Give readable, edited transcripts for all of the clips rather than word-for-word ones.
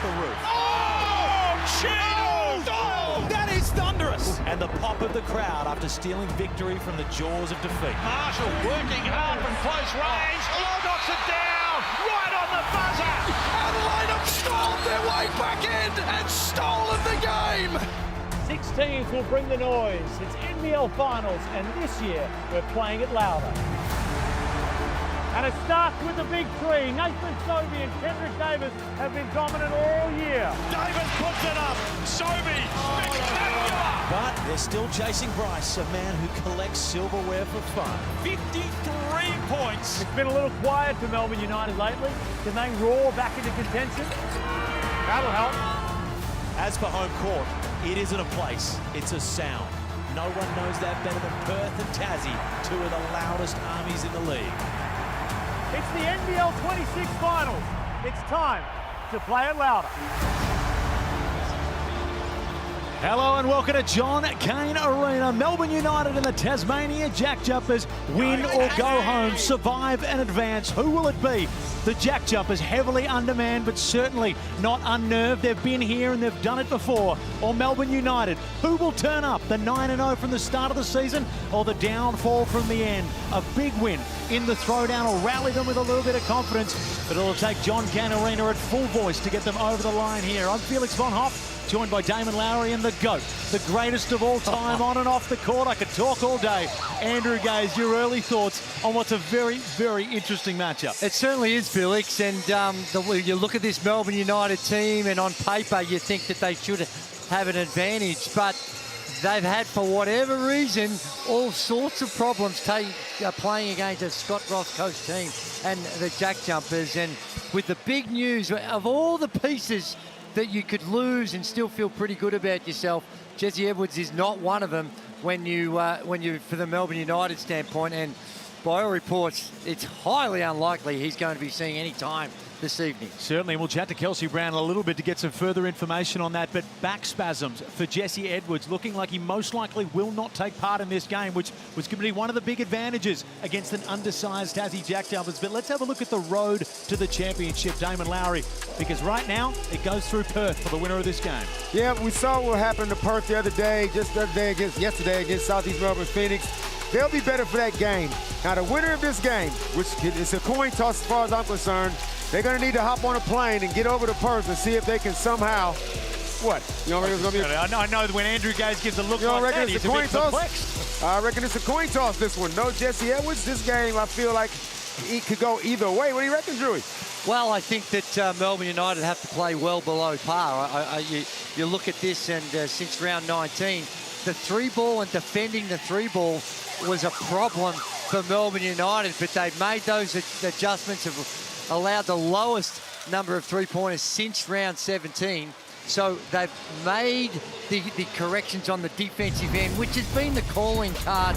the roof. Oh, Chino! Oh, that is thunderous! And the pop of the crowd after stealing victory from the jaws of defeat. Marshall working hard from close range. Oh, knocks it down right on the buzzer. Adelaide have stolen their way back in and stolen the game. 6 teams will bring the noise. It's NBL Finals, and this year we're playing it louder. And it starts with the big three. Nathan Sobey and Kendrick Davis have been dominant all year. Davis puts it up. Sobey, spectacular. But they're still chasing Bryce, a man who collects silverware for fun. 53 points. It's been a little quiet for Melbourne United lately. Can they roar back into contention? That'll help. As for home court, it isn't a place, it's a sound. No one knows that better than Perth and Tassie, two of the loudest armies in the league. It's the NBL26 Finals. It's time to play it louder. Hello and welcome to John Cain Arena. Melbourne United and the Tasmania JackJumpers win or go home, survive and advance. Who will it be? The JackJumpers, heavily undermanned but certainly not unnerved. They've been here and they've done it before. Or Melbourne United, who will turn up? The 9-0 from the start of the season or the downfall from the end? A big win in the throwdown will rally them with a little bit of confidence, but it'll take John Cain Arena at full voice to get them over the line here. I'm Felix von Hoff, joined by Damon Lowry and the GOAT, the greatest of all time on and off the court. I could talk all day. Andrew Gaze, your early thoughts on what's a very, very interesting matchup. It certainly is, Felix, and you look at this Melbourne United team and on paper you think that they should have an advantage, but they've had, for whatever reason, all sorts of problems playing against a Scott Ross coach team and the JackJumpers. And with the big news of all the pieces that you could lose and still feel pretty good about yourself, Jesse Edwards is not one of them when you for the Melbourne United standpoint, and by all reports it's highly unlikely he's going to be seeing any time this evening. Certainly, we'll chat to Kelsey Brown in a little bit to get some further information on that, but back spasms for Jesse Edwards, looking like he most likely will not take part in this game, which was going to be one of the big advantages against an undersized Tassie JackJumpers. But let's have a look at the road to the championship, Damon Lowry, because right now it goes through Perth for the winner of this game. Yeah, we saw what happened to Perth yesterday against Southeast Melbourne Phoenix. They'll be better for that game. Now, the winner of this game, which is a coin toss as far as I'm concerned, they're going to need to hop on a plane and get over to Perth and see if they can somehow, what? You don't reckon it's going to be I know that when Andrew Gaze gives a look you don't like reckon that, it's he's a coin toss? perplexed. I reckon it's a coin toss, this one. No Jesse Edwards. This game, I feel like it could go either way. What do you reckon, Drewy? Well, I think that Melbourne United have to play well below par. You look at this, and since round 19, the 3-ball and defending the 3-ball was a problem for Melbourne United, but they've made those adjustments, have allowed the lowest number of 3-pointers since round 17. So they've made the corrections on the defensive end, which has been the calling card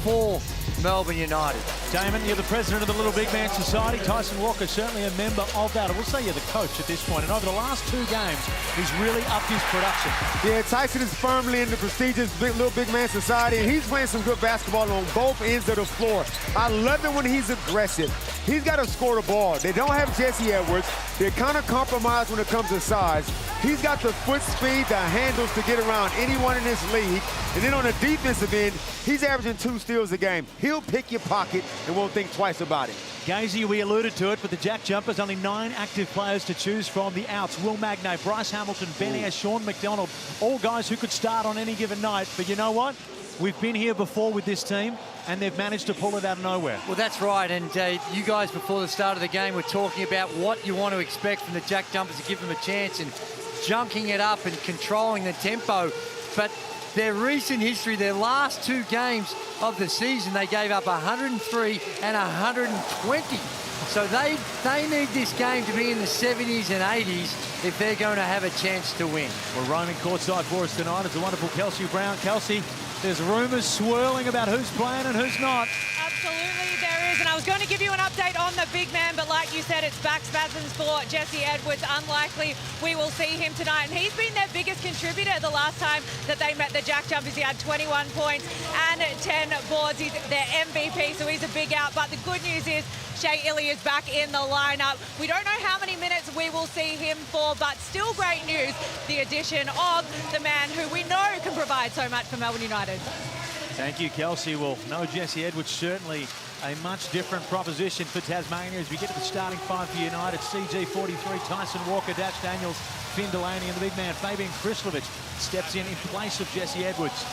for Melbourne United. Damon, you're the president of the Little Big Man Society. Tyson Walker, certainly a member of that. I will say you're the coach at this point, and over the last 2 games, he's really upped his production. Yeah, Tyson is firmly in the prestigious Little Big Man Society, and he's playing some good basketball on both ends of the floor. I love it when he's aggressive. He's got to score the ball. They don't have Jesse Edwards. They're kind of compromised when it comes to size. He's got the foot speed, the handles to get around anyone in this league. And then on the defensive end, he's averaging 2 steals a game. He'll pick your pocket and won't think twice about it. Gazy, we alluded to it, but the JackJumpers, only 9 active players to choose from. The outs, Will Magnay, Bryce Hamilton, Ben Ayres, Sean McDonald, all guys who could start on any given night. But you know what? We've been here before with this team, and they've managed to pull it out of nowhere. Well, that's right, and you guys before the start of the game were talking about what you want to expect from the JackJumpers to give them a chance and junking it up and controlling the tempo. But their recent history, their last 2 games of the season, they gave up 103 and 120. So they need this game to be in the 70s and 80s if they're going to have a chance to win. Well, roaming courtside for us tonight is the wonderful Kelsey Brown. Kelsey, there's rumours swirling about who's playing and who's not. Absolutely, there is, and I was going to give you an update on the big man, but like you said, it's back spasms for Jesse Edwards. Unlikely we will see him tonight. And he's been their biggest contributor the last time that they met the JackJumpers. He had 21 points and 10 boards. He's their MVP, so he's a big out. But the good news is Shea Ili is back in the lineup. We don't know how many minutes we will see him for, but still great news, the addition of the man who we know can provide so much for Melbourne United. Thank you, Kelsey. Well, no Jesse Edwards, certainly a much different proposition for Tasmania as we get to the starting five for United. CG 43, Tyson Walker, Dash Daniels, Finn Delaney, and the big man Fabian Krislovic steps in place of Jesse Edwards.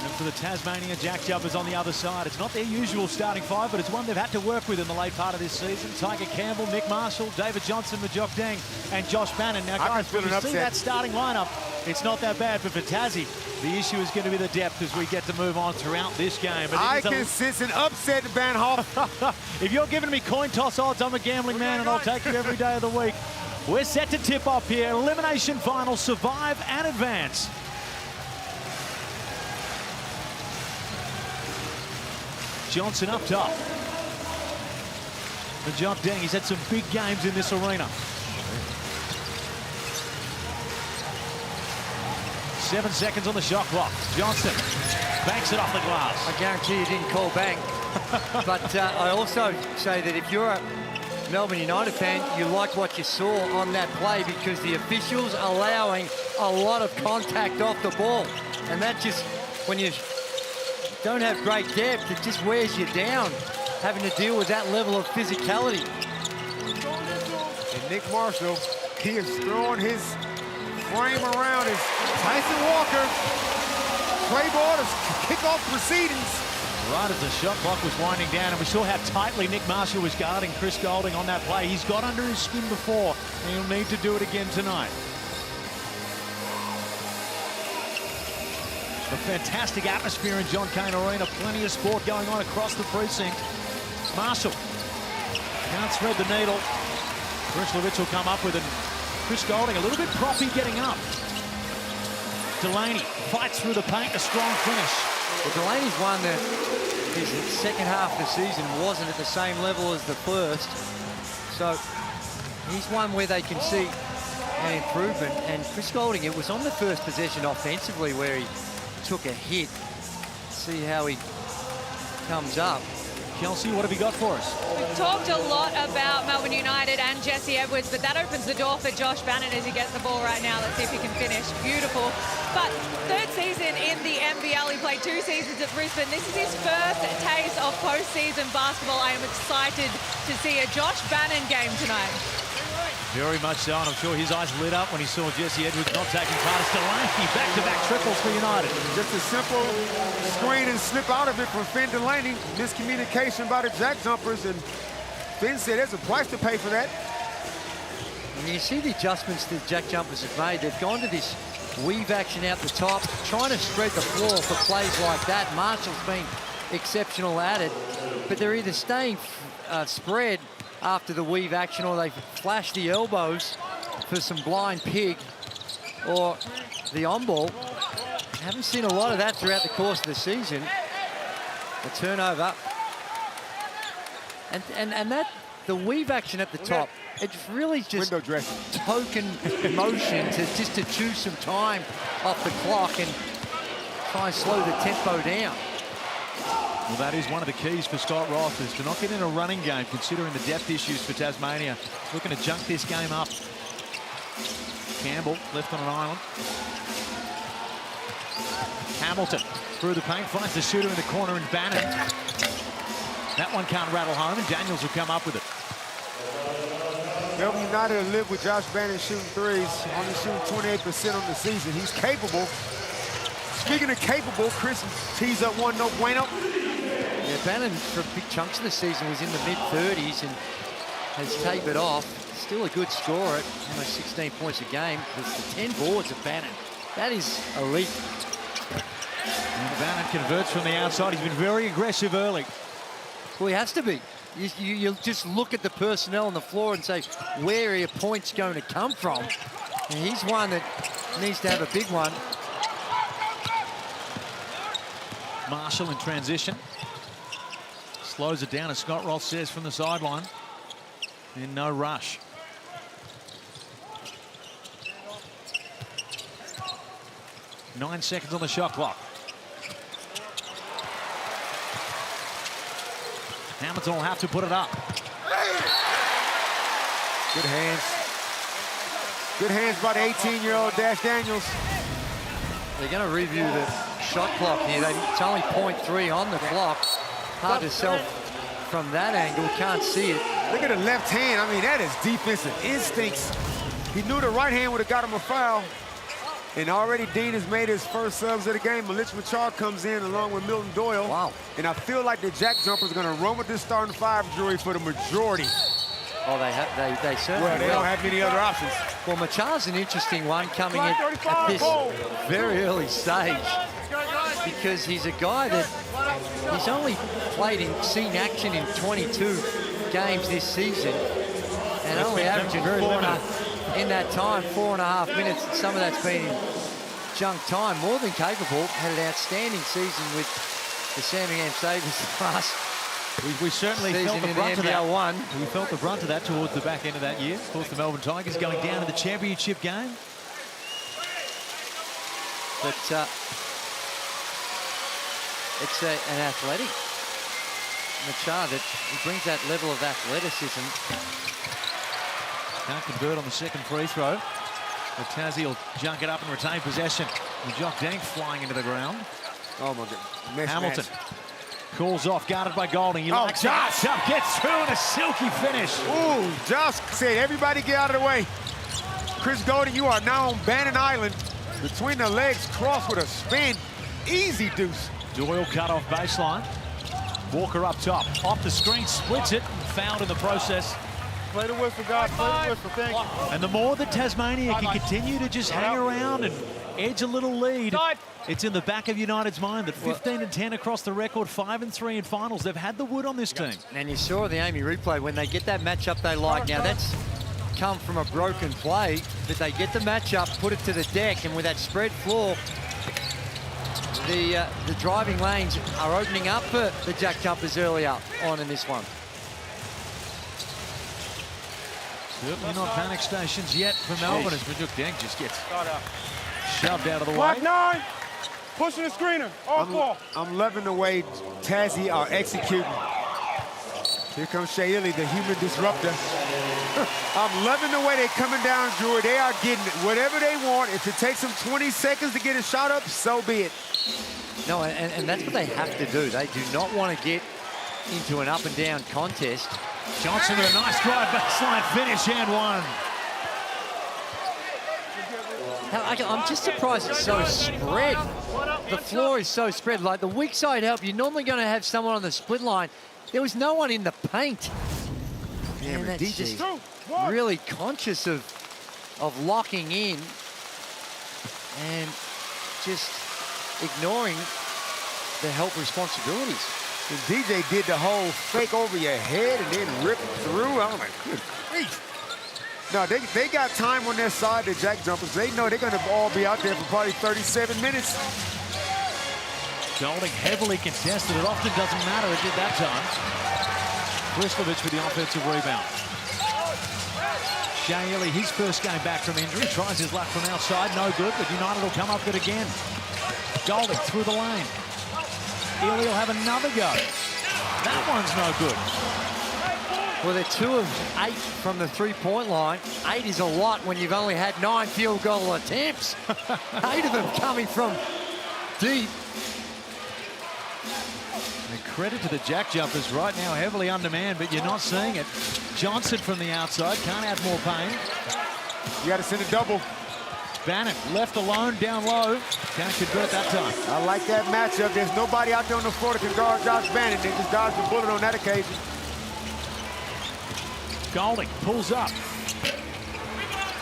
And for the Tasmania JackJumpers on the other side, it's not their usual starting five, but it's one they've had to work with in the late part of this season. Tiger Campbell, Nick Marshall, David Johnson, Majok Deng, and Josh Bannon. Now, guys, when you see that starting lineup, it's not that bad. But for Tassie, the issue is going to be the depth as we get to move on throughout this game. But I can sense an upset, Banhoff. If you're giving me coin toss odds, I'm a gambling man, and I'll take you every day of the week. We're set to tip off here. Elimination final, survive and advance. Johnson up top. Majok Deng, he's had some big games in this arena. 7 seconds on the shot clock. Johnson banks it off the glass. I guarantee you didn't call bang. But I also say that if you're a Melbourne United fan, you like what you saw on that play because the officials allowing a lot of contact off the ball. And that just, when you don't have great depth, it just wears you down, having to deal with that level of physicality. And Nick Marshall, he is throwing his frame around as Tyson Walker play ball to kick off proceedings. Right as the shot clock was winding down, and we saw how tightly Nick Marshall was guarding Chris Goulding on that play. He's got under his skin before, and he'll need to do it again tonight. A fantastic atmosphere in John Cain Arena. Plenty of sport going on across the precinct. Marshall can't thread the needle. Krislovic will come up with it. Chris Goulding a little bit proppy getting up. Delaney fights through the paint, a strong finish. Well, Delaney's one that his second half of the season wasn't at the same level as the first. So he's one where they can see an improvement. And Chris Goulding, it was on the first possession offensively where he took a hit. See how he comes up. Kelsey, what have you got for us? We've talked a lot about Melbourne United and Jesse Edwards, but that opens the door for Josh Bannon as he gets the ball right now. Let's see if he can finish. Beautiful. But third season in the NBL. He played 2 seasons at Brisbane. This is his first taste of postseason basketball. I am excited to see a Josh Bannon game tonight. Very much so, and I'm sure his eyes lit up when he saw Jesse Edwards not taking part. It's Delaney, back-to-back triples for United. Just a simple screen and slip out of it from Finn Delaney. Miscommunication by the JackJumpers, and Finn said there's a price to pay for that. And you see the adjustments that JackJumpers have made. They've gone to this weave action out the top, trying to spread the floor for plays like that. Marshall's been exceptional at it, but they're either staying spread after the weave action, or they flash the elbows for some blind pig, or the on-ball. Haven't seen a lot of that throughout the course of the season. The turnover. And that, the weave action at the top, it's really just token motion to chew some time off the clock and try and slow the tempo down. Well, that is one of the keys for Scott Roth, is to not get in a running game, considering the depth issues for Tasmania. Looking to junk this game up. Campbell left on an island. Hamilton through the paint, finds the shooter in the corner, and Bannon. That one can't rattle home, and Daniels will come up with it. Melbourne United will live with Josh Bannon shooting threes, only shooting 28% on the season. He's capable. Speaking of capable, Chris tees up one, no bueno. Yeah, Bannon, for big chunks of the season, was in the mid-30s and has tapered off. Still a good scorer at almost 16 points a game. There's the 10 boards of Bannon. That is elite. And Bannon converts from the outside. He's been very aggressive early. Well, he has to be. You just look at the personnel on the floor and say, where are your points going to come from? And he's one that needs to have a big one. Marshall in transition. slows it down, as Scott Ross says from the sideline. In no rush. Nine seconds on the shot clock. Hamilton will have to put it up. Good hands. Good hands by the 18-year-old Dash Daniels. They're going to review the shot clock here. It's only 0.3 on the clock. Hard to tell from that angle. Can't see it. Look at the left hand. I mean, that is defensive instincts. He knew the right hand would have got him a foul. And already Dean has made his first subs of the game. Malik Machar comes in along with Milton Doyle. Wow. And I feel like the Jack Jumpers are going to run with this starting five, Drury, for the majority. Oh, they certainly Well, they don't have many other options. Well, Machar's an interesting one coming in at this very early stage, because he's a guy that he's only seen action in 22 games this season, and only averaging in that time 4.5 minutes. And some of that's been in junk time. More than capable. Had an outstanding season with the Sandringham Sabres last We certainly season felt the in brunt the of that. NBL1. We felt the brunt of that towards the back end of that year. Of course, the Melbourne Tigers going down to the championship game. But it's an athletic Machar that he brings that level of athleticism. Can't convert on the second free throw. But Tassie will junk it up and retain possession. And Jock Dank flying into the ground. Oh, my God. Hamilton calls off, guarded by Golding. He likes it. Up, gets through, and a silky finish. Ooh, Josh said, everybody get out of the way. Chris Golding, you are now on Bannon Island. Between the legs, cross with a spin. Easy deuce. Doyle cut off baseline. Walker up top. Off the screen, splits it, and fouled in the process. Play the whistle, guys. Play the whistle. Thank you. And the more that Tasmania can continue to just hang around and edge a little lead, it's in the back of United's mind that 15-10 across the record, 5-3 in finals. They've had the wood on this team. And you saw the Amy replay when they get that matchup they like. Now that's come from a broken play, but they get the matchup, put it to the deck, and with that spread floor, the driving lanes are opening up for the Jack Jumpers earlier on in this one. Certainly not panic stations yet for Melbourne as Jock Dank just gets shoved out of the way. 9. Pushing the screener. I'm loving the way Tassie are executing. Here comes Shea Illy, the human disruptor. I'm loving the way they're coming down, Drew. They are getting it. Whatever they want. If it takes them 20 seconds to get a shot up, so be it. No, and that's what they have to do. They do not want to get into an up-and-down contest. Johnson with a nice drive baseline finish and one. I'm just surprised it's so spread. The floor is so spread. Like the weak side help, you're normally going to have someone on the split line. There was no one in the paint. Damn, and that's DJ. just really conscious of locking in and just ignoring the help responsibilities. And DJ did the whole fake over your head and then rip through. I'm like, good grief. No, they got time on their side, the Jack Jumpers. They know they're going to all be out there for probably 37 minutes. Golding heavily contested. It often doesn't matter. It did that time. Kristovich with the offensive rebound. Shea Illy, his first game back from injury, tries his luck from outside. No good, but United will come up good again. Golding through the lane. Illy will have another go. That one's no good. Well, they're 2 of 8 from the three-point line. 8 is a lot when you've only had 9 field goal attempts. 8 of them coming from deep. And credit to the Jack Jumpers right now, heavily undermanned, but you're not seeing it. Johnson from the outside, can't add more pain. You got to send a double. Bannon left alone, down low. Can't convert that time. I like that matchup. There's nobody out there on the floor that can guard Josh Bannon. They just dodged the bullet on that occasion. Golding pulls up.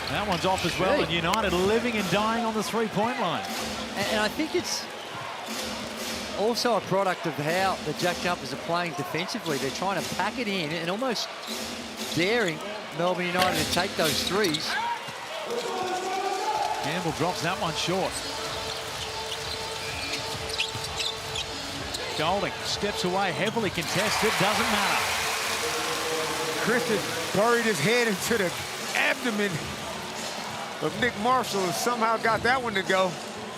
That one's off as well, and United living and dying on the three-point line. And I think it's also a product of how the Jack Jumpers are playing defensively. They're trying to pack it in and almost daring Melbourne United to take those threes. Campbell drops that one short. Golding steps away, heavily contested, doesn't matter. Chris just buried his head into the abdomen of Nick Marshall and somehow got that one to go.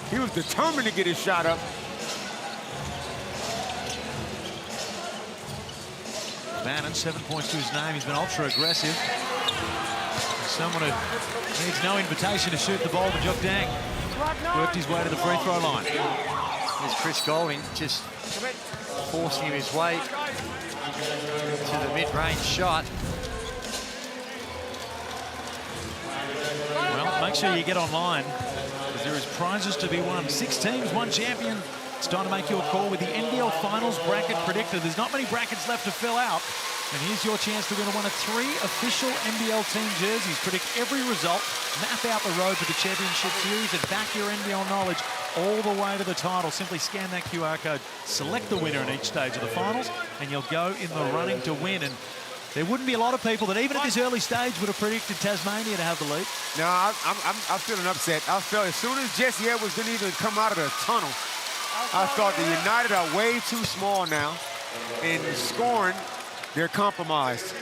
He was determined to get his shot up. Bannon, 7 points to his name. He's been ultra aggressive. Someone who needs no invitation to shoot the ball, but Jock Dang worked his way to the free throw line. There's Chris Golding just forcing his way to the mid-range shot. Well, make sure you get online, because there is prizes to be won. 6 teams, 1 champion. It's time to make your call with the NBL Finals Bracket Predictor. There's not many brackets left to fill out. And here's your chance to win one of 3 official NBL team jerseys. Predict every result, map out the road to the championship series, and back your NBL knowledge all the way to the title. Simply scan that QR code, select the winner in each stage of the finals, and you'll go in the running to win. And there wouldn't be a lot of people that even at this early stage would have predicted Tasmania to have the lead. No, I'm feeling upset. I felt as soon as Jesse Edwards didn't even come out of the tunnel, I thought the United are way too small now. In scoring, they're compromised.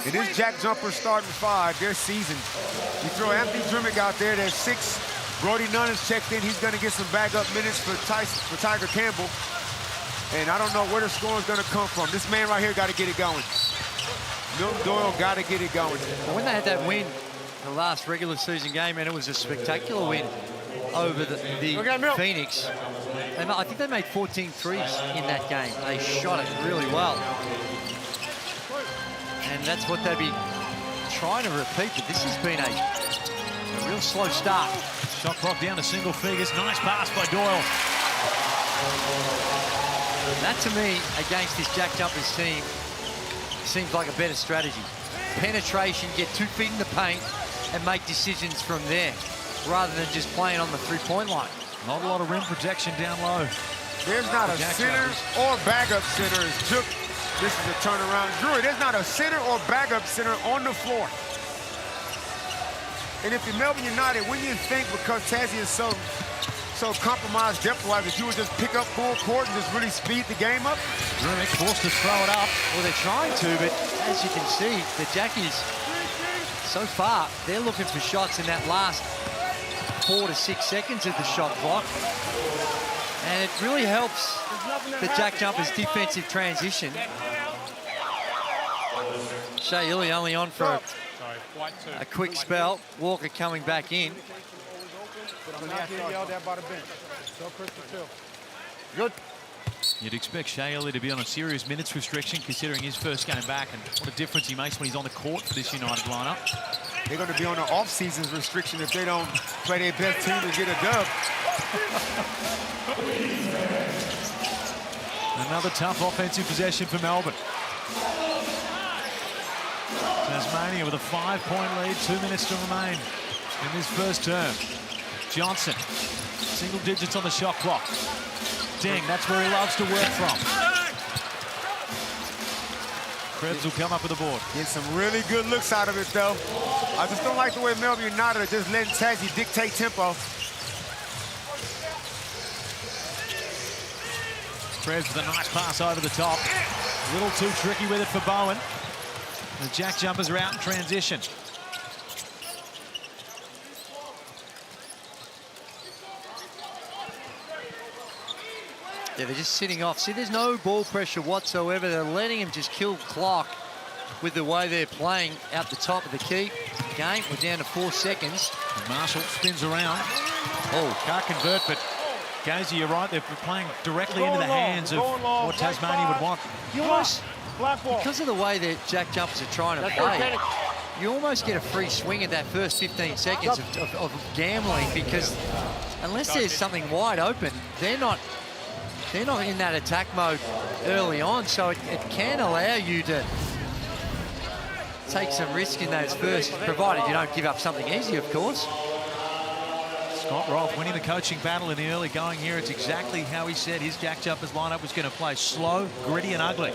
And this JackJumpers starting 5, they're seasoned. You throw Anthony Drimmick out there, there's 6. Brody Nunn is checked in. He's going to get some backup minutes for Tiger Campbell. And I don't know where the scoring's going to come from. This man right here got to get it going. Milton Doyle got to get it going. Well, when they had that win, the last regular season game, and it was a spectacular win over the Phoenix. And I think they made 14 threes in that game. They shot it really well. And that's what they'd be trying to repeat, but this has been a real slow start. Shot clock down to single figures. Nice pass by Doyle. That, to me, against this JackJumpers team, seems like a better strategy. Penetration, get 2 feet in the paint, and make decisions from there, rather than just playing on the 3-point line. Not a lot of rim protection down low. There's not a center or backup center as Jook. This is a turnaround. Drury, there's not a center or backup center on the floor. And if you're Melbourne United, when you think because Tassie is so compromised depth-wise that you would just pick up full court and just really speed the game up? Drimmick forced to throw it up. Well, they're trying to, but as you can see, the Jackies, so far, they're looking for shots in that last 4 to 6 seconds of the shot clock. And it really helps the JackJumpers' defensive transition. Shea Illy only on for a quick spell. Walker coming back in. Good. You'd expect Shea Illy to be on a serious minutes restriction considering his first game back, and what a difference he makes when he's on the court for this United lineup. They're going to be on an off-season restriction if they don't play their best team and get a dub. Another tough offensive possession for Melbourne. Tasmania with a 5-point lead, 2 minutes to remain in this first term. Johnson, single digits on the shot clock. Ding, that's where he loves to work from. Krebs will come up with the board. Get some really good looks out of it, though. I just don't like the way Melbourne United are just letting Tassie dictate tempo. Krebs with a nice pass over the top. A little too tricky with it for Bowen. The JackJumpers are out in transition. Yeah, they're just sitting off. See, there's no ball pressure whatsoever. They're letting him just kill clock with the way they're playing out the top of the key game. We're down to 4 seconds. And Marshall spins around. Oh, can't convert, but Gazy, you're right. They're playing directly into the hands of what Tasmania would want. You almost, because of the way that JackJumpers are trying to play, you almost get a free swing at that first 15 seconds of gambling, because unless there's something wide open, they're not in that attack mode early on, so it can allow you to take some risk in those first, provided you don't give up something easy, of course. Scott Rolfe winning the coaching battle in the early going here. It's exactly how he said his JackJumpers lineup was going to play: slow, gritty, and ugly.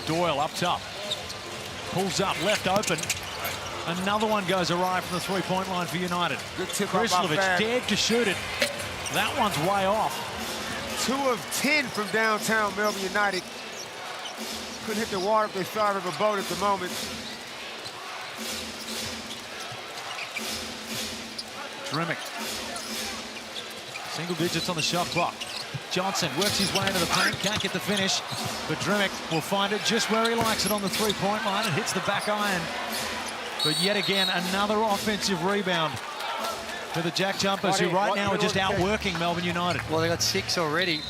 Doyle up top. Pulls up, left open. Another one goes awry from the three-point line for United. Good tip up by Krislovic Fab. dared to shoot it. That one's way off. 2 of 10 from downtown Melbourne United. Couldn't hit the water if they started a boat at the moment. Drimmick. Single digits on the shot clock. Johnson works his way into the paint, can't get the finish, but Drimmick will find it just where he likes it on the three-point line and hits the back iron. But yet again, another offensive rebound for the JackJumpers, who right now are just outworking Melbourne United. Well, they got 6 already.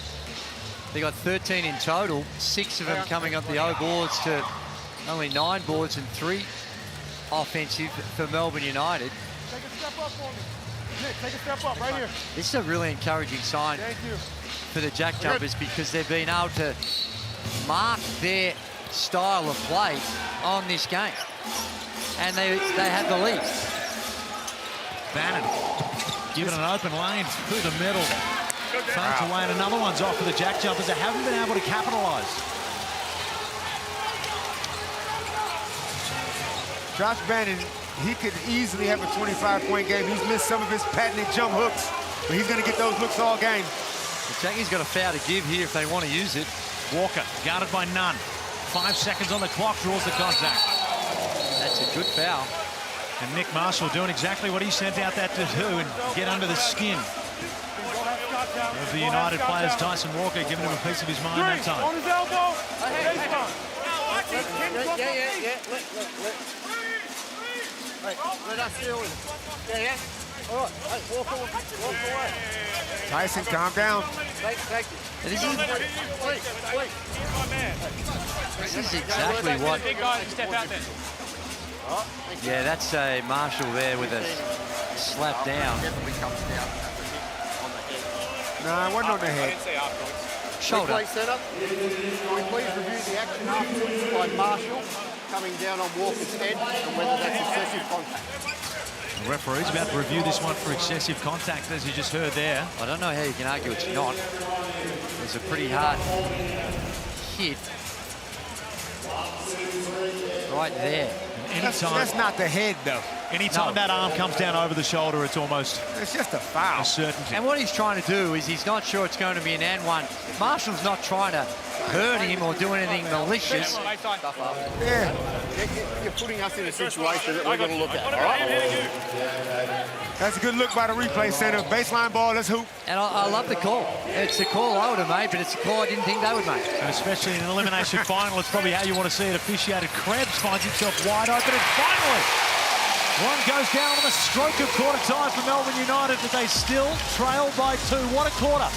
They got 13 in total, 6 of them coming up the O boards to only 9 boards and 3 offensive for Melbourne United. Take a step up for me. Nick, take a step up right here. This is a really encouraging sign for the JackJumpers because they've been able to mark their style of play on this game. And they have the lead. Bannon given an open lane through the middle. Fades away, and another one's off for the JackJumpers. They haven't been able to capitalise. Josh Bannon, he could easily have a 25-point game. He's missed some of his patented jump hooks, but he's going to get those looks all game. The Jackies got a foul to give here if they want to use it. Walker guarded by Nunn. 5 seconds on the clock, draws the contact. That's a good foul. And Nick Marshall doing exactly what he sent out that to do and get under the skin of the United players. Tyson Walker giving him a piece of his mind that time. On his elbow. Let us deal with it. Yeah. All right. Hey, walk away. Tyson, calm down. Thank you. This is exactly what... Big guy, step out there. Yeah, that's a Marshall there with a slap down. Nah, it wasn't on the head. Shoulder. Replay setup. Can we please review the action afterwards by Marshall coming down on Walker's head and whether that's excessive contact? The referee's about to review this one for excessive contact, as you just heard there. I don't know how you can argue it's not. It's a pretty hard hit. Right there. That's not the head, though. Anytime that arm comes down over the shoulder, it's almost It's just a foul. a certainty. And what he's trying to do is he's not sure it's going to be an and one. Marshall's not trying to hurt him or do anything malicious. Yeah. You're putting us in a situation that we're going to look at, all right? That's a good look by the replay center. Baseline ball, let's hoop. And I love the call. It's a call I would have made, but it's a call I didn't think they would make. And especially in an elimination final, it's probably how you want to see it officiated. Krebs finds himself wide open, and finally, one goes down on the stroke of quarter time for Melbourne United, but they still trail by 2. What a quarter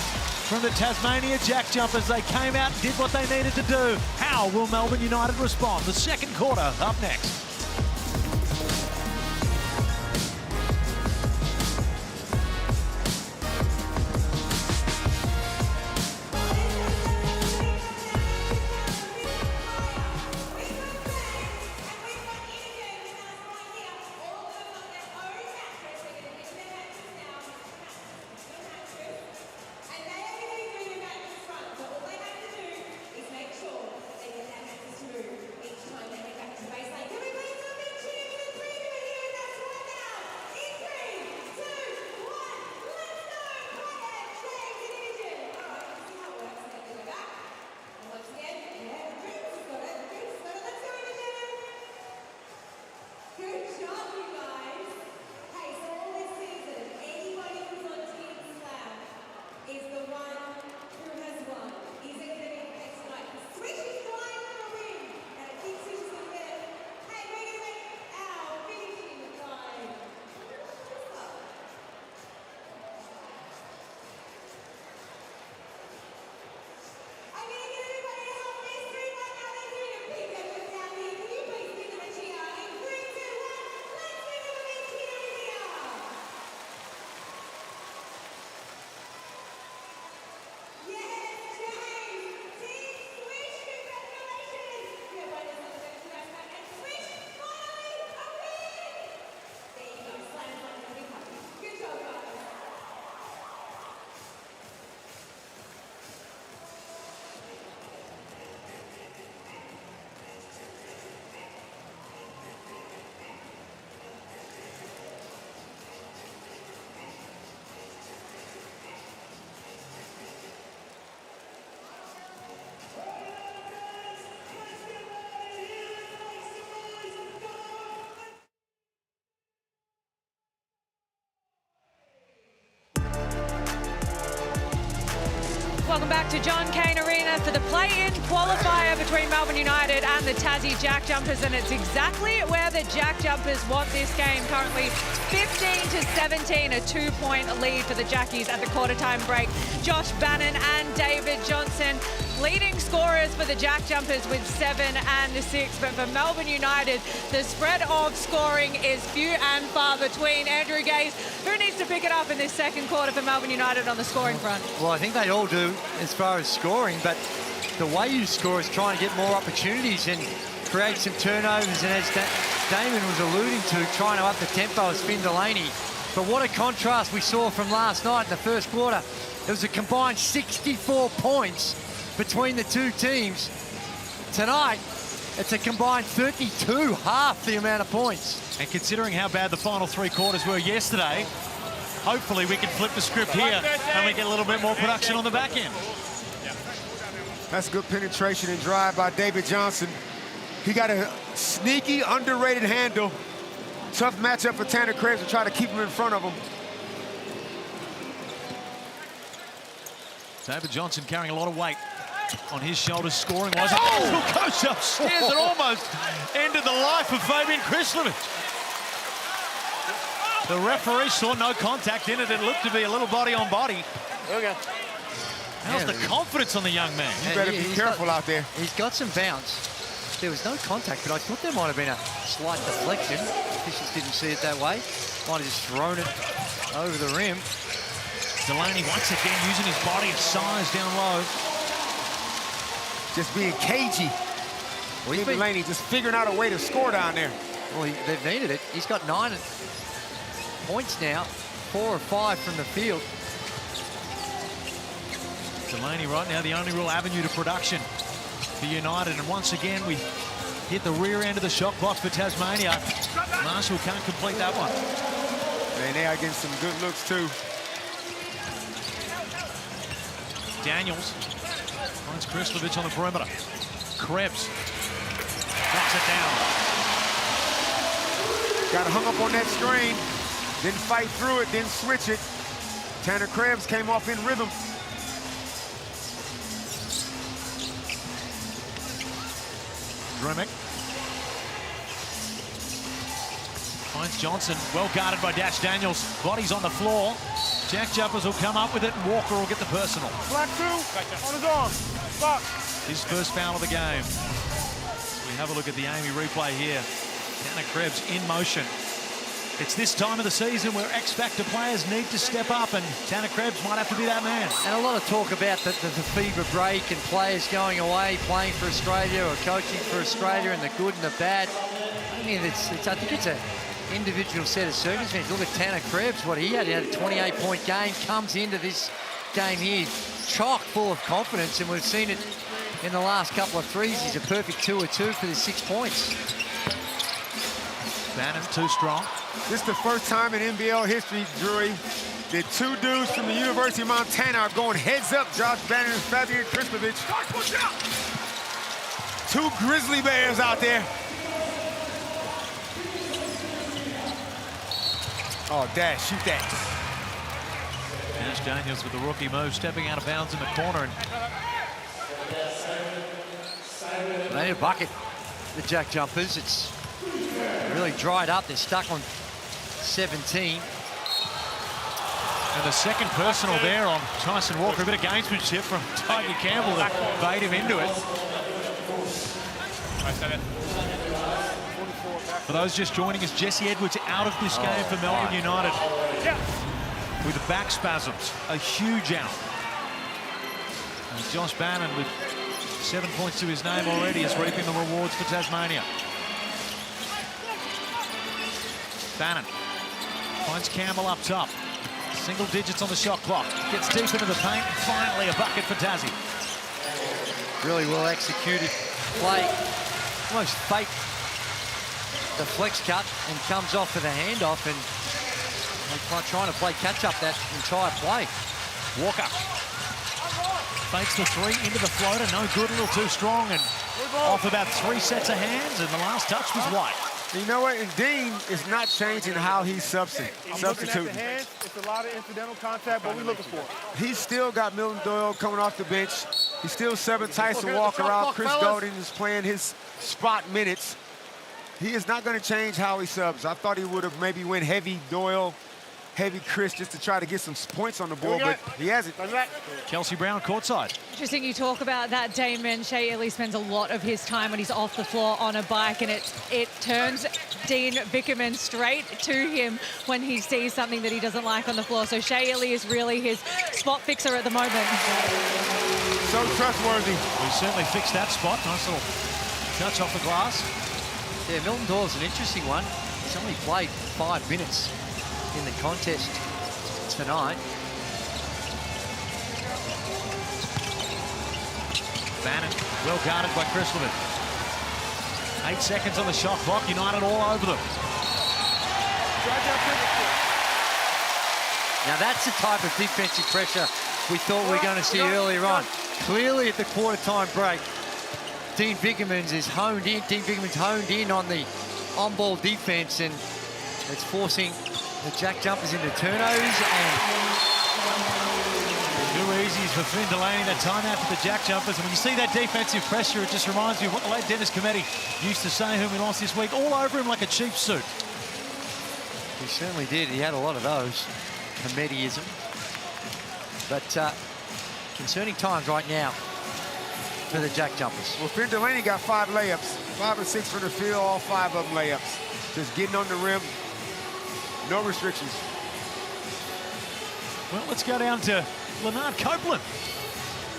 from the Tasmania JackJumpers. They came out and did what they needed to do. How will Melbourne United respond? The second quarter up next. to John Cain Arena for the play-in qualifier between Melbourne United and the Tassie JackJumpers, and it's exactly where the JackJumpers want this game. Currently 15-17, a 2-point lead for the Jackies at the quarter-time break. Josh Bannon and David Johnson leading scorers for the JackJumpers with 7 and 6, but for Melbourne United, the spread of scoring is few and far between. Andrew Gaze, who needs to pick it up in this second quarter for Melbourne United on the scoring front? Well, I think they all do as far as scoring, but the way you score is trying to get more opportunities and create some turnovers, and as Damon was alluding to, trying to up the tempo of Finn Delaney. But what a contrast we saw from last night in the first quarter. There was a combined 64 points between the two teams. Tonight, it's a combined 32, half the amount of points. And considering how bad the final 3 quarters were yesterday, hopefully we can flip the script here and we get a little bit more production on the back end. That's good penetration and drive by David Johnson. He got a sneaky, underrated handle. Tough matchup for Tanner Krebs to try to keep him in front of him. David Johnson carrying a lot of weight on his shoulders, scoring wise. Oh, goes upstairs and almost ended the life of Fabian Krislovic. The referee saw no contact in it. It looked to be a little body on body. Okay. How's the confidence on the young man? You better be careful out there. He's got some bounce. There was no contact, but I thought there might have been a slight deflection. Officials didn't see it that way. Might have just thrown it over the rim. Delaney once again using his body and size down low. Just being cagey. Well, Delaney just figuring out a way to score down there. Well, they've needed it. He's got 9 points now, 4 or 5 from the field. Delaney right now the only real avenue to production for United, and once again we hit the rear end of the shot box for Tasmania. Marshall can't complete that one. And they are getting some good looks too. Daniels finds Krislovic on the perimeter. Krebs knocks it down. Got hung up on that screen. Didn't fight through it, didn't switch it. Tanner Krebs came off in rhythm. Dremick finds Johnson, well guarded by Dash Daniels. Body's on the floor. JackJumpers will come up with it, and Walker will get the personal. Black 2 on his arm. Fuck. His first foul of the game. We have a look at the Amy replay here. Tanner Krebs in motion. It's this time of the season where X-Factor players need to step up, and Tanner Krebs might have to be that man. And a lot of talk about the fever break and players going away, playing for Australia or coaching for Australia, and the good and the bad. I mean, I think it's an individual set of circumstances. Look at Tanner Krebs, what he had. He had a 28-point game, comes into this game here chock full of confidence, and we've seen it in the last couple of threes. He's a perfect 2-2 for the 6 points. Bannon too strong. This is the first time in NBL history, Drury, that 2 dudes from the University of Montana are going heads up. Josh Bannon and Fabian Krislovic. 2 grizzly bears out there. Oh, Dash, shoot that. Dash Daniels with the rookie move, stepping out of bounds in the corner. They need a bucket, the JackJumpers. It's really dried up. They're stuck on 17. And the second personal there on Tyson Walker. A bit of gamesmanship from Tiger Campbell to bait him into it. For those just joining us, Jesse Edwards out of this game for Melbourne United with back spasms, a huge out. And Josh Bannon with 7 points to his name already is reaping the rewards for Tasmania. Bannon finds Campbell up top. Single digits on the shot clock. Gets deep into the paint. And finally, a bucket for Tassie. Really well executed play. Almost fake the flex cut and comes off for the handoff, and they're trying to play catch up that entire play. Walker fakes the 3 into the floater. No good, a little too strong, and off about 3 sets of hands, and the last touch was White. You know what? And Dean is not changing how he's substituting. It's a lot of incidental contact. What are we looking for? He's still got Milton Doyle coming off the bench. He's still subbing Tyson Walker out. Chris Golden is playing his spot minutes. He is not going to change how he subs. I thought he would have maybe went heavy Doyle, heavy Chris, just to try to get some points on the board, but he hasn't. Kelsey Brown courtside. Interesting you talk about that, Damon. Shea Ely spends a lot of his time when he's off the floor on a bike, and it turns Dean Vickerman straight to him when he sees something that he doesn't like on the floor. So Shea Ely is really his spot fixer at the moment. So trustworthy. We certainly fixed that spot. Nice little touch off the glass. Yeah, Milton Doyle's an interesting one. He's only played 5 minutes in the contest tonight. Bannon, well guarded by Christopher. 8 seconds on the shot clock. United all over them. Now that's the type of defensive pressure we thought we were going to see earlier on. Clearly at the quarter-time break, Dean Vickerman's honed in on the on-ball defense, and it's forcing the JackJumpers into turnovers. And Too easy for Finn Delaney. That timeout for the JackJumpers. And when you see that defensive pressure, it just reminds me of what the late Dennis Cometti used to say, whom we lost this week, all over him like a cheap suit. He certainly did. He had a lot of those. Comediism. But concerning times right now for the JackJumpers. Well, Finn Delaney got 5 layups, 5 or 6 from the field, all 5 of them layups. Just getting on the rim, no restrictions. Well, let's go down to Leonard Copeland.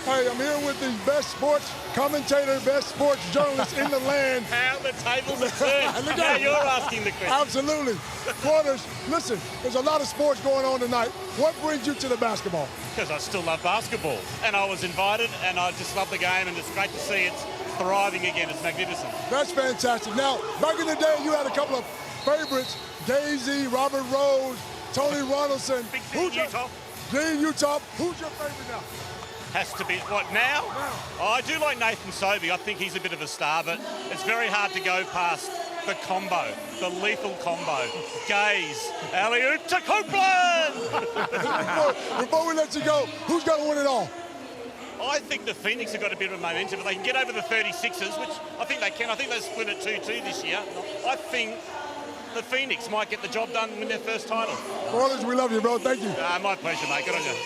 Hey, I'm here with the best sports commentator, best sports journalist in the land. How the tables are turned. Now you're asking the question. Absolutely. Quarters, listen, there's a lot of sports going on tonight. What brings you to the basketball? Because I still love basketball. And I was invited, and I just love the game, and it's great to see it's thriving again. It's magnificent. That's fantastic. Now, back in the day, you had a couple of favorites, Daisy, Robert Rose, Tony Ronaldson. Big Dean Utah. Dean Utah. Who's your favorite now? Has to be, what, now? Oh, I do like Nathan Sobey. I think he's a bit of a star, but it's very hard to go past the combo, the lethal combo. Gaze, alley-oop to Copeland! Before we let you go, who's going to win it all? I think the Phoenix have got a bit of momentum. If they can get over the 36ers, which I think they can. I think they split at 2-2 this year. I think the Phoenix might get the job done and win their first title. Brothers, we love you, bro. Thank you. My pleasure, mate. Good on you.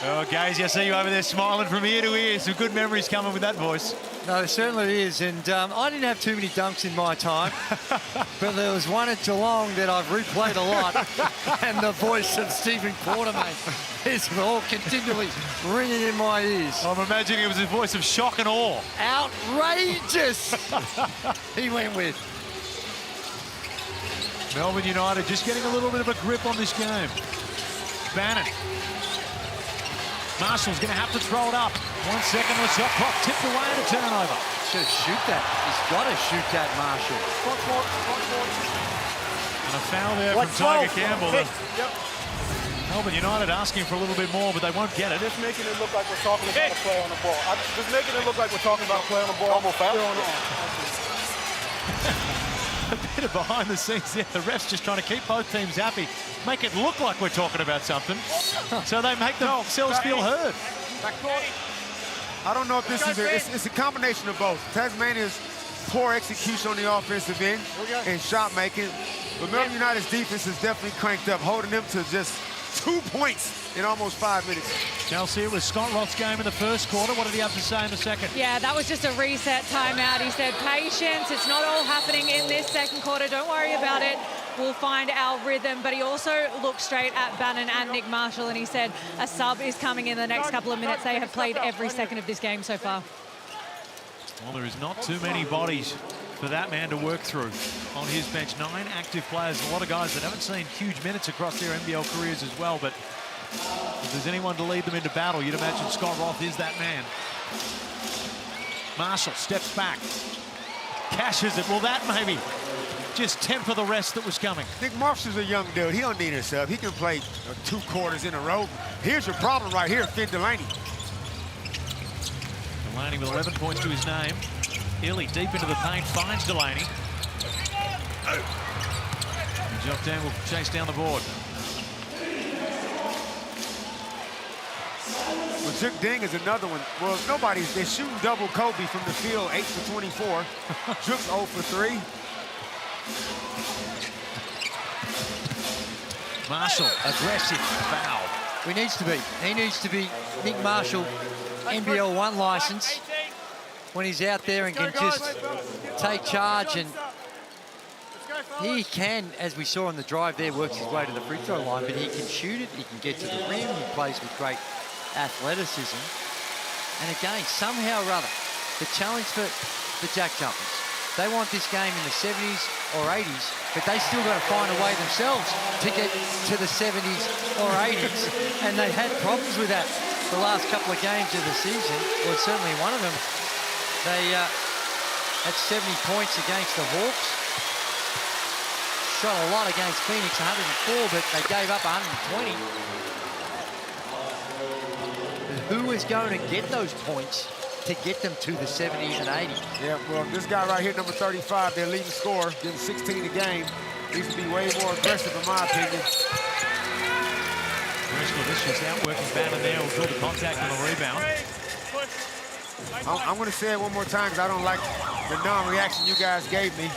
Oh, guys, I see you over there smiling from ear to ear. Some good memories coming with that voice. No, it certainly is. And I didn't have too many dunks in my time, but there was one at Geelong that I've replayed a lot. And the voice of Stephen Quartermain is all continually ringing in my ears. I'm imagining it was a voice of shock and awe. Outrageous! He went with. Melbourne United just getting a little bit of a grip on this game. Bannon. Marshall's going to have to throw it up. 1 second on the shot clock, tipped away and a turnover. Should shoot that. He's got to shoot that, Marshall. And a foul there from Tiger Campbell. Melbourne United asking for a little bit more, but they won't get it. Just making it look like we're talking about a play on the ball. Just making it look like we're talking about a play on the ball. Almost foul. A bit of behind the scenes there. The refs just trying to keep both teams happy. Make it look like we're talking about something. So they make themselves feel heard. I don't know if this is it's a combination of both. Tasmania's poor execution on the offensive end and shot making. But Melbourne United's defense is definitely cranked up, holding them to just 2 points in almost 5 minutes. Chelsea, it was Scott Roth's game in the first quarter. What did he have to say in the second? Yeah, that was just a reset timeout. He said, patience, it's not all happening in this second quarter. Don't worry about it. We'll find our rhythm. But he also looked straight at Bannon and Nick Marshall, and he said a sub is coming in the next couple of minutes. They have played every second of this game so far. Well, there is not too many bodies for that man to work through on his bench. 9 active players, a lot of guys that haven't seen huge minutes across their NBL careers as well, but if there's anyone to lead them into battle, you'd imagine Scott Roth is that man. Marshall steps back, cashes it. Well, that maybe just temper the rest that was coming. Nick Marshall's a young dude. He don't need a sub. He can play 2 quarters in a row. Here's your problem right here, Finn Delaney. Delaney with 11 points to his name. Illy deep into the paint, finds Delaney. Jump down, will chase down the board. Well, Juk Ding is another one. Well, they're shooting double Kobe from the field, 8 for 24. Juk's 0 for 3. Marshall, aggressive, foul. He needs to be Nick Marshall, NBL 1 license, when he's out there and can just take charge, and he can, as we saw on the drive there, works his way to the free throw line, but he can shoot it, he can get to the rim, he plays with great athleticism. And again, somehow or other, the challenge for the JackJumpers, they want this game in the 70s or 80s, but they still got to find a way themselves to get to the 70s or 80s, and they've had problems with that the last couple of games of the season, or certainly one of them. They had 70 points against the Hawks. Shot a lot against Phoenix, 104, but they gave up 120. Who is going to get those points to get them to the 70s and 80s? Yeah, well, this guy right here, number 35, their leading scorer, getting 16 a game, needs to be way more aggressive, in my opinion. This just outworking Bannon there, will draw the contact on the rebound. I'm going to say it one more time because I don't like the non-reaction you guys gave me.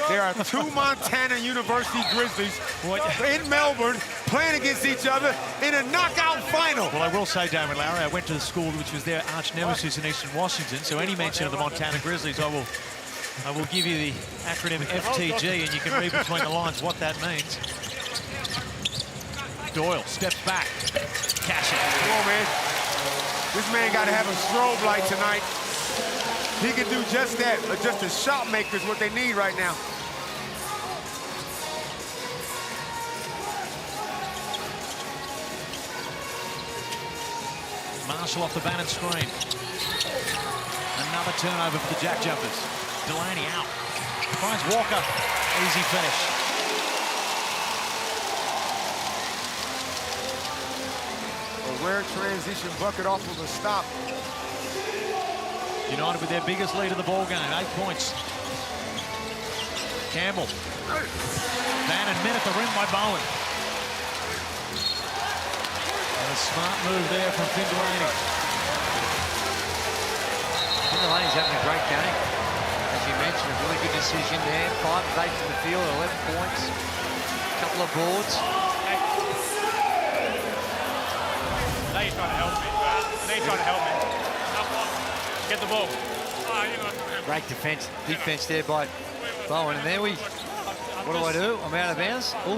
There are two Montana University Grizzlies in Melbourne playing against each other in a knockout final. Well, I will say, Damon Lowry, I went to the school which was their arch nemesis in Eastern Washington, so any mention of the Montana Grizzlies, I will give you the acronym FTG, and you can read between the lines what that means. Doyle steps back. Cash it. Come on, man. This man got to have a strobe light tonight. He can do just that, but just a shot maker is what they need right now. Marshall off the Bannon screen. Another turnover for the JackJumpers. Delaney out. Finds Walker. Easy finish. A rare transition bucket off of a stop. United with their biggest lead of the ball game, 8 points. Campbell. Bannon met at the rim by Bowen. And a smart move there from Finn Delaney. Finn Delaney's having a great game. As you mentioned, a really good decision there. 5 of 8 from the field, 11 points. A couple of boards. Now you're trying to help me, but now you're trying to help me. Get the ball. Great defense there by Bowen. And there what do? I'm out of bounds. Oh,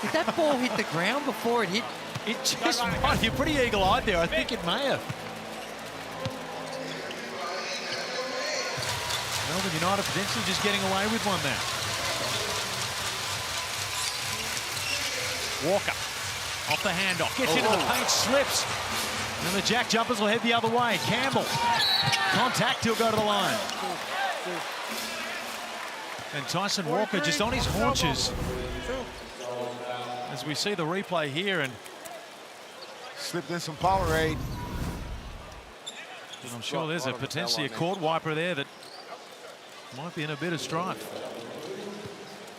did that ball hit the ground before it hit? It just might. You're pretty eagle-eyed there. I think it may have. Melbourne United potentially just getting away with one there. Walker off the handoff. Gets into the paint, slips. And the JackJumpers will head the other way. Campbell. Contact, he'll go to the line. And Tyson Walker just on his haunches. As we see the replay here, and slipped in some Powerade. And I'm sure there's potentially a court wiper there that might be in a bit of strife.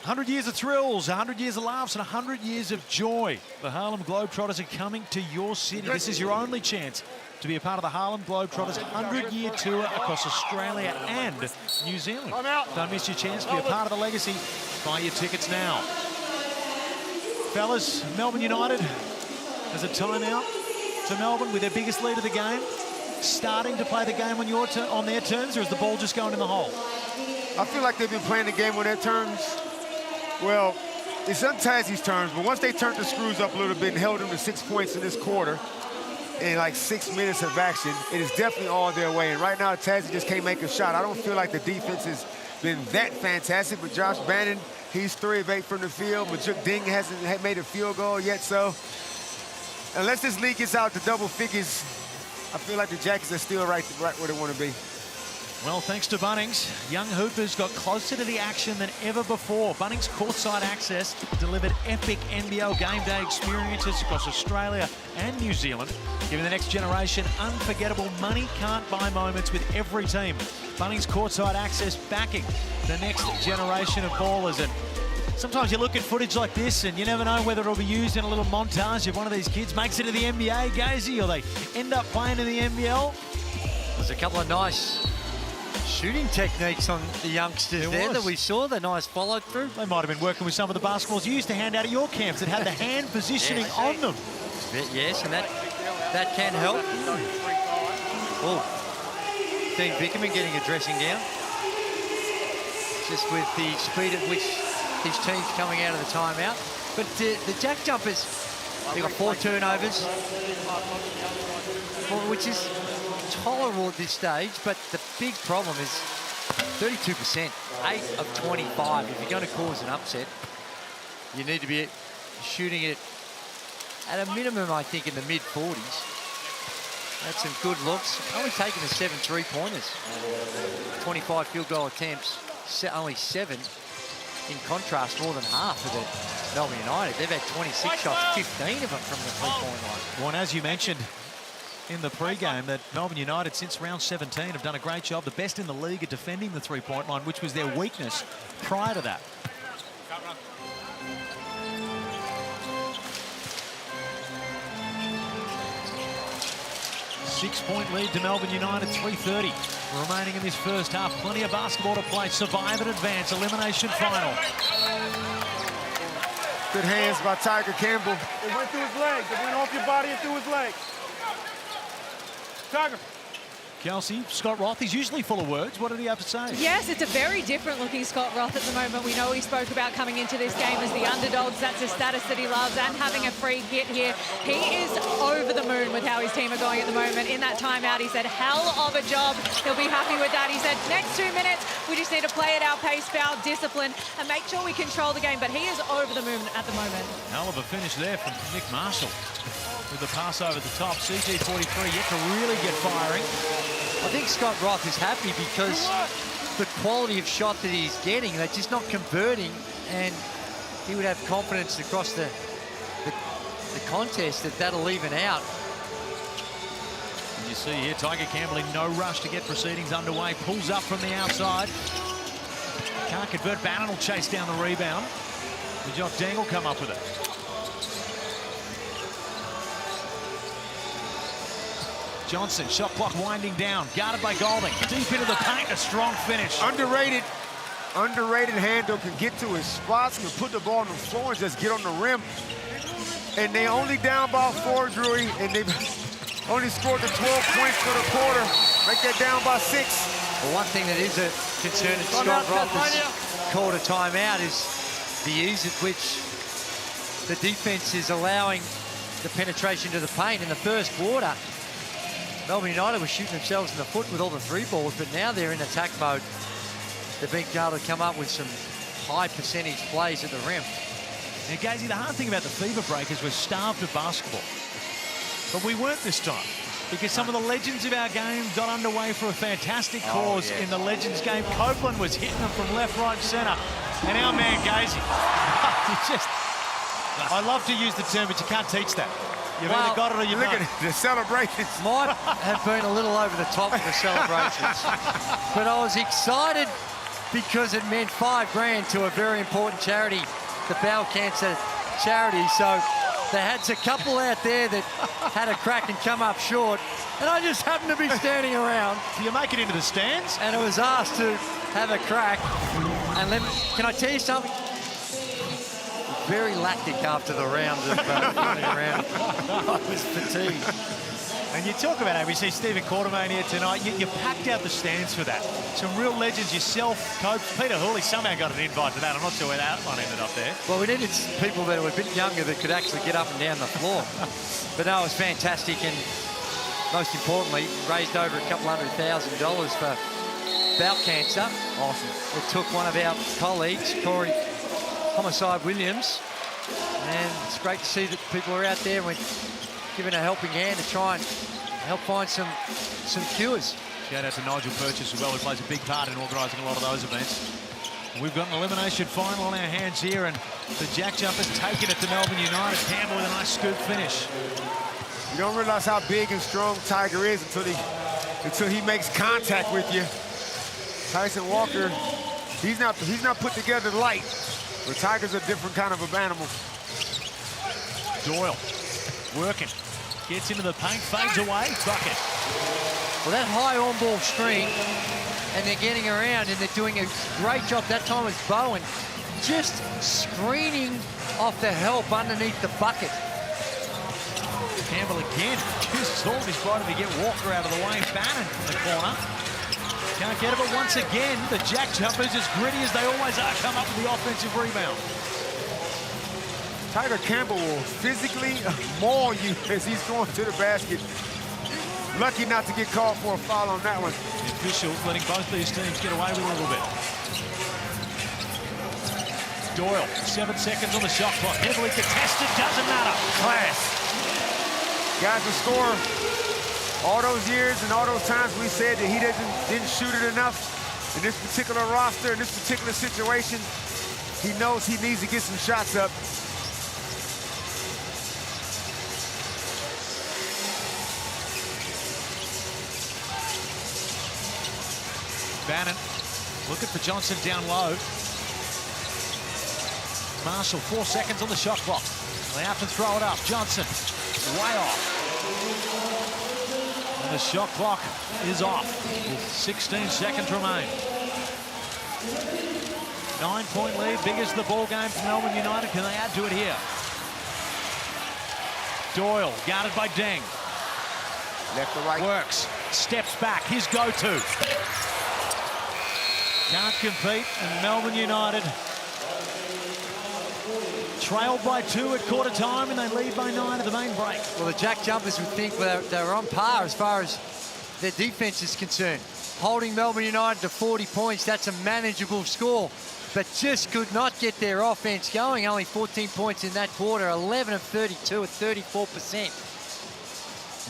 100 years of thrills, 100 years of laughs, and 100 years of joy. The Harlem Globetrotters are coming to your city. This is your only chance to be a part of the Harlem Globetrotters 100-year tour across Australia and New Zealand. Don't miss your chance to be a part of the legacy. Buy your tickets now. Fellas, Melbourne United has a timeout to Melbourne with their biggest lead of the game. Starting to play the game on their terms, or is the ball just going in the hole? I feel like they've been playing the game on their terms. Well, it's on Tassie's terms, but once they turned the screws up a little bit and held them to 6 points in this quarter, in like 6 minutes of action, it is definitely all their way. And right now, Tassie just can't make a shot. I don't feel like the defense has been that fantastic, but Josh Bannon, he's 3 of 8 from the field, but Juk Ding hasn't made a field goal yet, so unless this league gets out to double figures, I feel like the Jackets are still right where they want to be. Well, thanks to Bunnings, young Hoopers got closer to the action than ever before. Bunnings courtside access delivered epic NBL game day experiences across Australia and New Zealand, giving the next generation unforgettable money can't buy moments with every team. Bunnings courtside access backing the next generation of ballers. And sometimes you look at footage like this and you never know whether it'll be used in a little montage if one of these kids makes it to the NBA, Gazy, or they end up playing in the NBL. There's a couple of nice shooting techniques on the youngsters there that we saw, the nice follow through. They might have been working with some of the basketballs you used to hand out at your camps that had the hand positioning on them. Yes, and that can help. Oh, Dean Bickerman getting a dressing down. Just with the speed at which his team's coming out of the timeout. But the JackJumpers, they've got 4 turnovers, which is tolerable at this stage, but the big problem is 32%, 8 of 25. If you're going to cause an upset, you need to be shooting it at a minimum, I think, in the mid-40s. That's some good looks. Only taking the 7 3-pointers. 25 field goal attempts, only 7. In contrast, more than half of the Melbourne United. They've had 26 shots, 15 of them from the three-point line. Well, and as you mentioned in the pre-game, that Melbourne United, since round 17, have done a great job, the best in the league at defending the three-point line, which was their weakness prior to that. Six-point lead to Melbourne United, 3:30 remaining in this first half. Plenty of basketball to play. Survive and advance. Elimination final. Good hands by Tiger Campbell. It went through his legs. It went off your body and through his legs. Tiger. Kelsey, Scott Roth, he's usually full of words. What did he have to say? Yes, it's a very different looking Scott Roth at the moment. We know he spoke about coming into this game as the underdogs. That's a status that he loves, and having a free hit here. He is over the moon with how his team are going at the moment. In that timeout, he said, hell of a job. He'll be happy with that. He said, next 2 minutes, we just need to play at our pace, foul, discipline, and make sure we control the game. But he is over the moon at the moment. Hell of a finish there from Nick Marshall. With the pass over the top, CG43 yet to really get firing. I think Scott Roth is happy because the quality of shot that he's getting, they're just not converting, and he would have confidence across the contest that that'll even out. And you see here, Tiger Campbell in no rush to get proceedings underway. Pulls up from the outside. Can't convert. Bannon will chase down the rebound. And Jock Deng will come up with it. Johnson, shot clock winding down, guarded by Golding. Deep into the paint, a strong finish. Underrated handle, can get to his spots, can put the ball on the floor and just get on the rim. And they only down by 4, Drewy, and they've only scored the 12 points for the quarter. Make that down by 6. Well, one thing that is a concern that Scott Roth has called a timeout is the ease at which the defense is allowing the penetration to the paint. In the first quarter, Melbourne United were shooting themselves in the foot with all the 3 balls, but now they're in attack mode. They've been able to come up with some high percentage plays at the rim. Now, Gazy, the hard thing about the Fever Breakers, we're starved of basketball. But we weren't this time, because some of the legends of our game got underway for a fantastic cause in the Legends game. Copeland was hitting them from left, right, centre. And our man, Gazy, I love to use the term, but you can't teach that. You've either got it or you look at the celebrations. Might have been a little over the top of the celebrations, but I was excited because it meant $5 to a very important charity, the Bowel Cancer Charity. So they had a couple out there that had a crack and come up short, and I just happened to be standing around. Do you make it into the stands? And I was asked to have a crack. And can I tell you something? Very lactic after the round of running around. I was fatigued. And you talk about ABC, Stephen Quartermain here tonight. You packed out the stands for that. Some real legends yourself, Coach. Peter Hooley somehow got an invite to that. I'm not sure where that one ended up there. Well, we needed people that were a bit younger that could actually get up and down the floor. But no, it was fantastic, and most importantly, raised over $200,000 for bowel cancer. Awesome. It took one of our colleagues, Corey Homicide Williams, and it's great to see that people are out there and we're giving a helping hand to try and help find some cures. Shout out to Nigel Purchase as well, who plays a big part in organising a lot of those events. We've got an elimination final on our hands here, and the JackJumpers taking it to Melbourne United. Campbell with a nice scoop finish. You don't realize how big and strong Tiger is until he makes contact with you. Tyson Walker, he's not put together light, but Tiger's a different kind of an animal. Doyle working, gets into the paint, fades away, bucket. Well, that high on-ball screen, and they're getting around, and they're doing a great job. That time was Bowen, just screening off the help underneath the bucket. Campbell again, just all he's trying to get Walker out of the way. Bannon from the corner. Can't get it, but once again, the JackJumpers, as gritty as they always are, come up with the offensive rebound. Tiger Campbell will physically maul you as he's going to the basket. Lucky not to get called for a foul on that one. The officials letting both these teams get away with it a little bit. Doyle, 7 seconds on the shot clock. Heavily contested, doesn't matter. Class. Guys will score. All those years and all those times we said that he didn't shoot it enough in this particular roster, in this particular situation, he knows he needs to get some shots up. Bannon looking for Johnson down low. Marshall, 4 seconds on the shot clock. They have to throw it up. Johnson, way off. And the shot clock is off with 16 seconds remain. 9-point lead, biggest the ball game for Melbourne United. Can they add to it here? Doyle, guarded by Deng. Left to right. Works, steps back, his go-to. Can't compete, and Melbourne United trailed by 2 at quarter time, and they lead by 9 at the main break. Well, the JackJumpers would think they're on par as far as their defense is concerned. Holding Melbourne United to 40 points, that's a manageable score, but just could not get their offense going. Only 14 points in that quarter, 11 of 32 at 34%.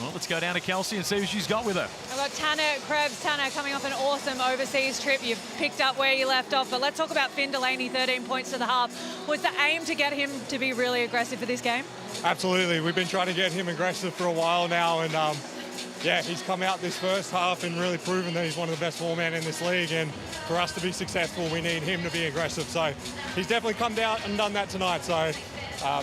Well, let's go down to Kelsey and see who she's got with her. I've got Tanner Krebs. Tanner coming off an awesome overseas trip. You've picked up where you left off, but let's talk about Finn Delaney, 13 points to the half. Was the aim to get him to be really aggressive for this game? Absolutely. We've been trying to get him aggressive for a while now, and yeah, he's come out this first half and really proven that he's one of the best ball-men in this league, and for us to be successful, we need him to be aggressive. So he's definitely come down and done that tonight, so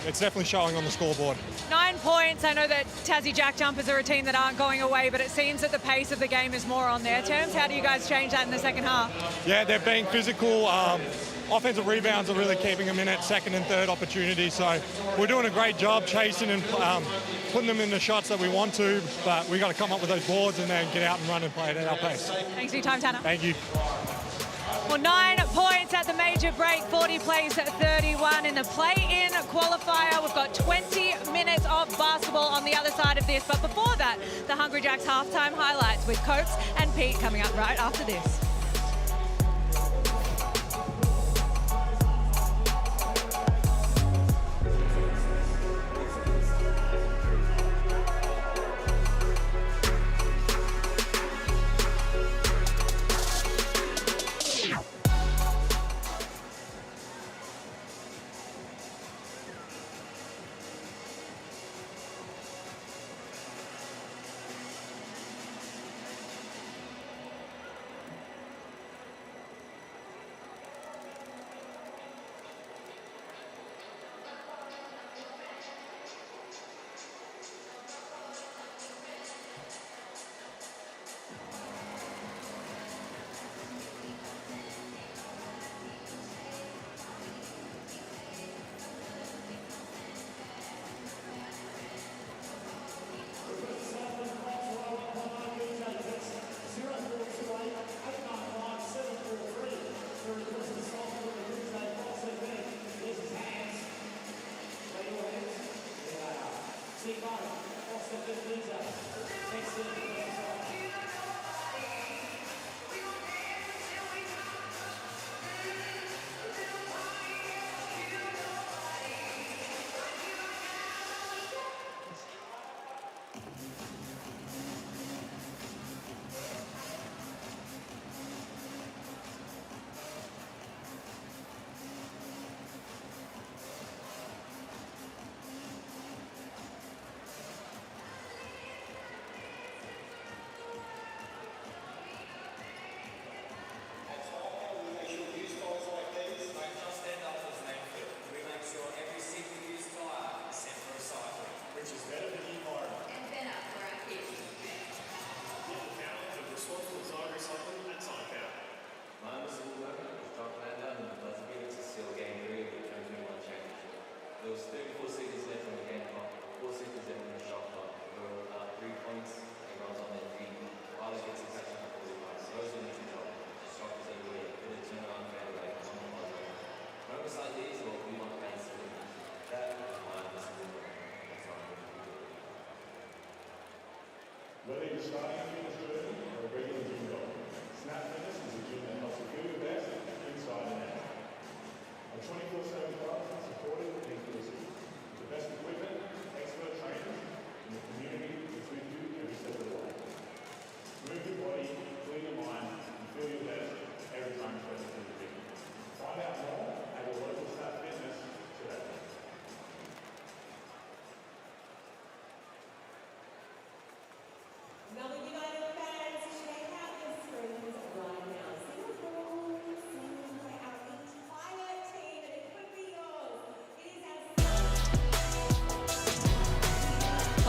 it's definitely showing on the scoreboard. 9 points. I know that Tassie JackJumpers are a team that aren't going away, but it seems that the pace of the game is more on their terms. How do you guys change that in the second half? Yeah, they're being physical. Offensive rebounds are really keeping them in at second and third opportunities. So we're doing a great job chasing and putting them in the shots that we want to, but we got to come up with those boards and then get out and run and play it at our pace. Thanks for your time, Tanner. Thank you. Well, 9 points at the major break, 40 plays at 31 in the play-in qualifier. We've got 20 minutes of basketball on the other side of this. But before that, the Hungry Jacks halftime highlights with Copes and Pete coming up right after this.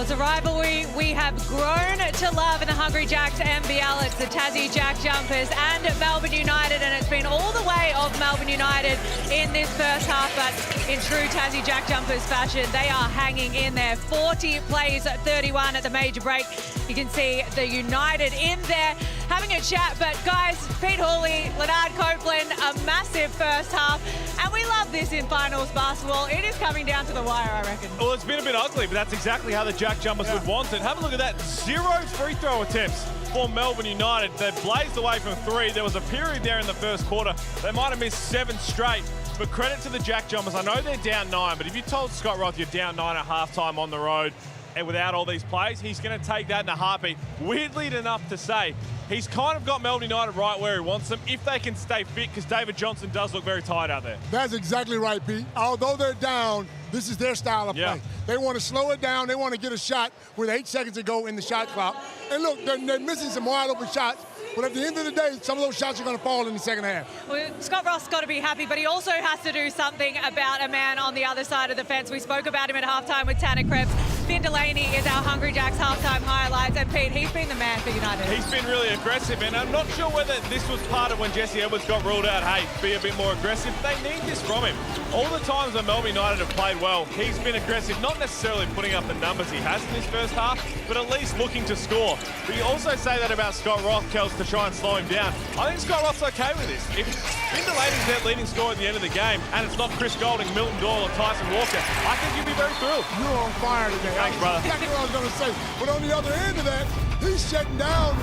Well, it's a rivalry we have grown to love in the Hungry Jacks NBL. It's the Tassie JackJumpers and Melbourne United, and it's been all the way of Melbourne United in this first half, but in true Tassie JackJumpers fashion, they are hanging in there. 40 plays, 31 at the major break. You can see the United in there having a chat, but guys, Pete Hawley, Leonard Copeland, a massive first half, and we love this in finals basketball. It is coming down to the wire, I reckon. Well, it's been a bit ugly, but that's exactly how the JackJumpers would want it. Have a look at that, 0 free throw attempts for Melbourne United. They blazed away from 3. There was a period there in the first quarter. They might have missed 7 straight, but credit to the JackJumpers. I know they're down 9, but if you told Scott Roth you're down 9 at halftime on the road, and without all these plays, he's going to take that in a heartbeat. Weirdly enough to say, he's kind of got Melbourne United right where he wants them if they can stay fit, because David Johnson does look very tired out there. That's exactly right, Pete. Although they're down, this is their style of play. They want to slow it down. They want to get a shot with 8 seconds to go in the shot clock. And look, they're missing some wide open shots. But at the end of the day, some of those shots are going to fall in the second half. Well, Scott Roth's got to be happy, but he also has to do something about a man on the other side of the fence. We spoke about him at halftime with Tanner Krebs. Finn Delaney is our Hungry Jacks halftime highlights, and Pete, he's been the man for United. He's been really aggressive, and I'm not sure whether this was part of when Jesse Edwards got ruled out, hey, be a bit more aggressive. They need this from him. All the times when Melbourne United have played well, he's been aggressive, not necessarily putting up the numbers he has in this first half, but at least looking to score. But you also say that about Scott Roth, Kels, to try and slow him down. I think Scott Roth's okay with this. If Finn Delaney's their leading scorer at the end of the game, and it's not Chris Golding, Milton Doyle, or Tyson Walker, I think you'd be very thrilled. You're on fire today. Thanks, brother. Exactly what I was going to say. But on the other end of that, he's shutting down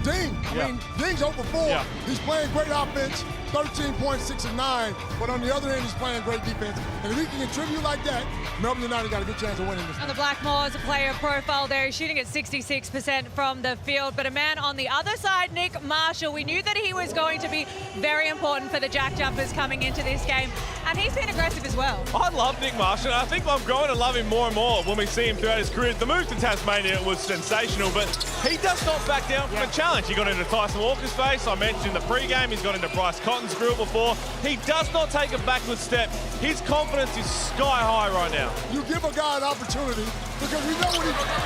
Ding. I mean, Ding's over 4. He's playing great offense, 13 points, 6 of 9. But on the other end, he's playing great defense. And if he can contribute like that, Melbourne United got a good chance of winning this. On the Blackmores, a player profile there, he's shooting at 66% from the field. But a man on the other side, Nick Marshall, we knew that he was going to be very important for the JackJumpers coming into this game. And he's been aggressive as well. I love Nick Marshall. I think I'm growing to love him more and more when we see him throughout his career. The move to Tasmania was sensational, but he does not back down from a challenge. He got into Tyson Walker's face. I mentioned in the pre-game, he's got into Bryce Cotton's grill before. He does not take a backward step. His confidence is sky high right now. You give a guy an opportunity, because we know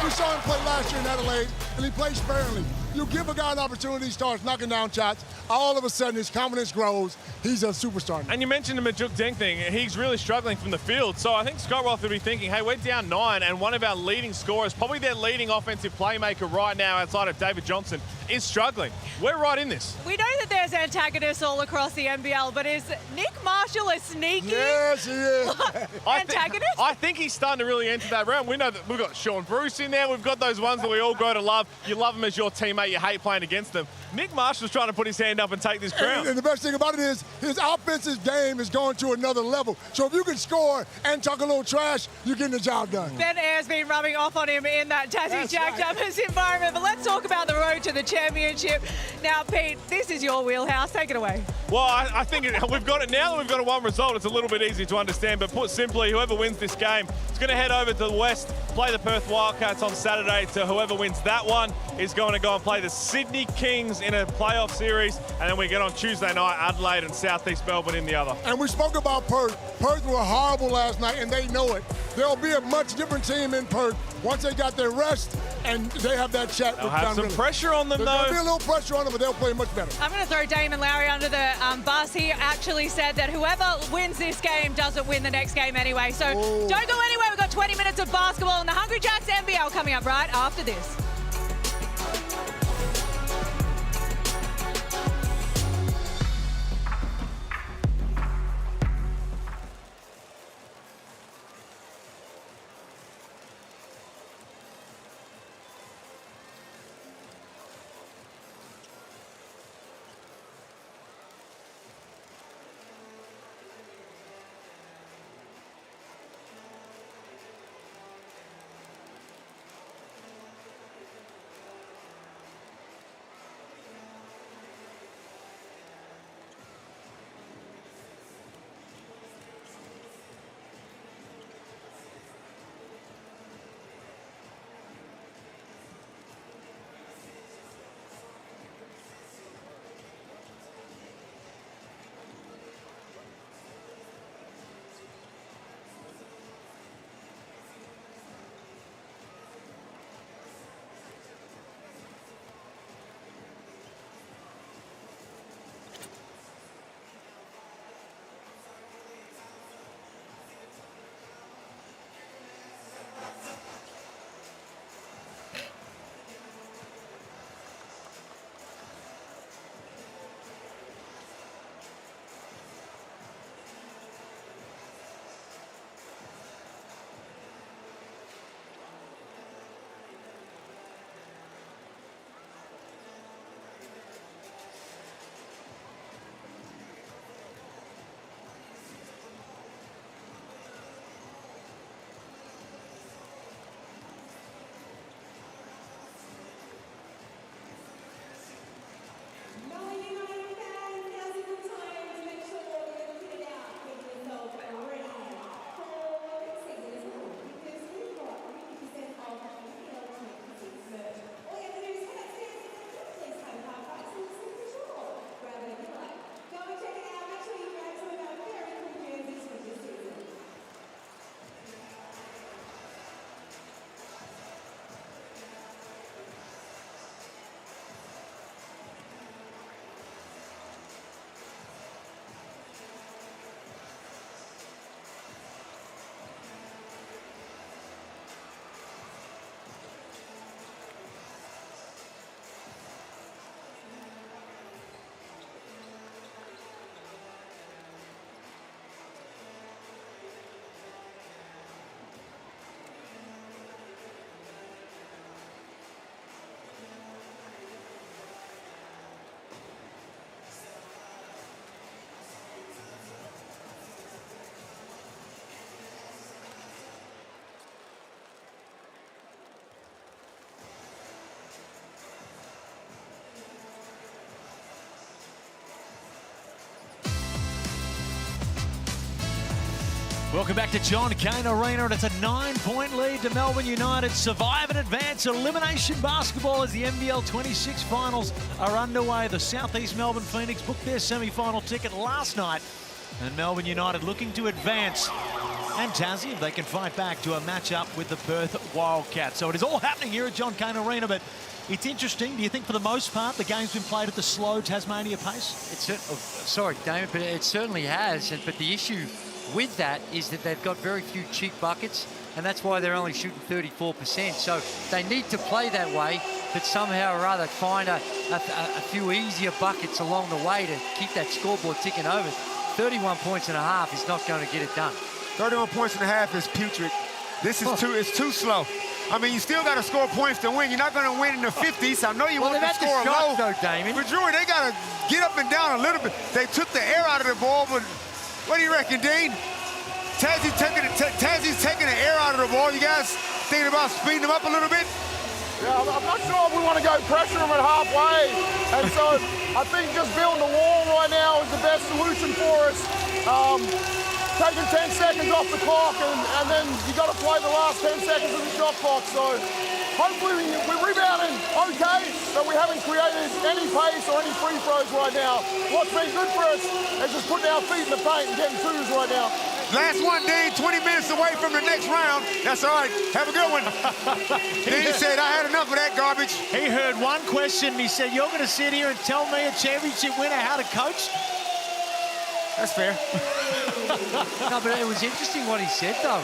we saw him play last year in Adelaide, and he plays sparingly. You give a guy an opportunity, he starts knocking down shots, all of a sudden his confidence grows. He's a superstar. And you mentioned the Majuk Deng thing. He's really struggling from the field. So I think Scott Roth will be thinking, hey, we're down 9, and one of our leading scorers, probably their leading offensive playmaker right now outside of David Johnson, is struggling. We're right in this. We know that there's antagonists all across the NBL, but is Nick Marshall a sneaky Yes, he is. antagonist? I think he's starting to really enter that realm. We know that we've got Sean Bruce in there. We've got those ones that we all grow to love. You love them as your teammate. You hate playing against them. Nick Marshall's trying to put his hand up and take this crown. And the best thing about it is his offensive game is going to another level. So if you can score and talk a little trash, you're getting the job done. Ben Ayer's been rubbing off on him in that Tassie JackJumpers environment. But let's talk about the road to the championship. Now, Pete, this is your wheelhouse. Take it away. Well, I think we've got it now that we've got a 1 result. It's a little bit easy to understand, but put simply, whoever wins this game is going to head over to the West, play the Perth Wildcats on Saturday. To whoever wins that one is going to go and play the Sydney Kings in a playoff series, and then we get on Tuesday night Adelaide and Southeast Melbourne in the other. And we spoke about Perth. Perth were horrible last night, and they know it. There'll be a much different team in Perth once they got their rest and they have that chat. They'll have some pressure on them, though. There'll be a little pressure on them, but they'll play much better. I'm going to throw Damon Lowry under the bus. He actually said that whoever wins this game doesn't win the next game anyway. So don't go anywhere. We've got 20 minutes of basketball and the Hungry Jacks NBL coming up right after this. Welcome back to John Cain Arena, and it's a 9-point lead to Melbourne United. Survive and advance elimination basketball as the NBL26 finals are underway. The Southeast Melbourne Phoenix booked their semi-final ticket last night, and Melbourne United looking to advance. And Tassie, if they can fight back to a matchup with the Perth Wildcats. So it is all happening here at John Cain Arena, but it's interesting. Do you think for the most part the game's been played at the slow Tasmania pace? Sorry, Damon, but it certainly has. But the issue with that is that they've got very few cheap buckets, and that's why they're only shooting 34%. So they need to play that way, but somehow or other find a few easier buckets along the way to keep that scoreboard ticking over. 31 points and a half is not going to get it done. 31 points and a half is putrid. This is it's too slow. I mean, you still got to score points to win. You're not going to win in the 50s. I know you want to score low. Though, Damon. But Drew, they got to get up and down a little bit. They took the air out of the ball, but what do you reckon, Dean? Tassie's taking the air out of the ball. You guys thinking about speeding them up a little bit? Yeah, I'm not sure if we want to go pressure them at halfway. And so I think just building the wall right now is the best solution for us. Taking 10 seconds off the clock, and then you got to play the last 10 seconds of the shot clock. So hopefully we're rebounding okay, but we haven't created any pace or any free throws right now. What's been good for us is just putting our feet in the paint and getting twos right now. Last one, Dean, 20 minutes away from the next round. That's all right. Have a good one. Dean said, I had enough of that garbage. He heard one question, and he said, you're going to sit here and tell me, a championship winner, how to coach? That's fair. No, but it was interesting what he said, though,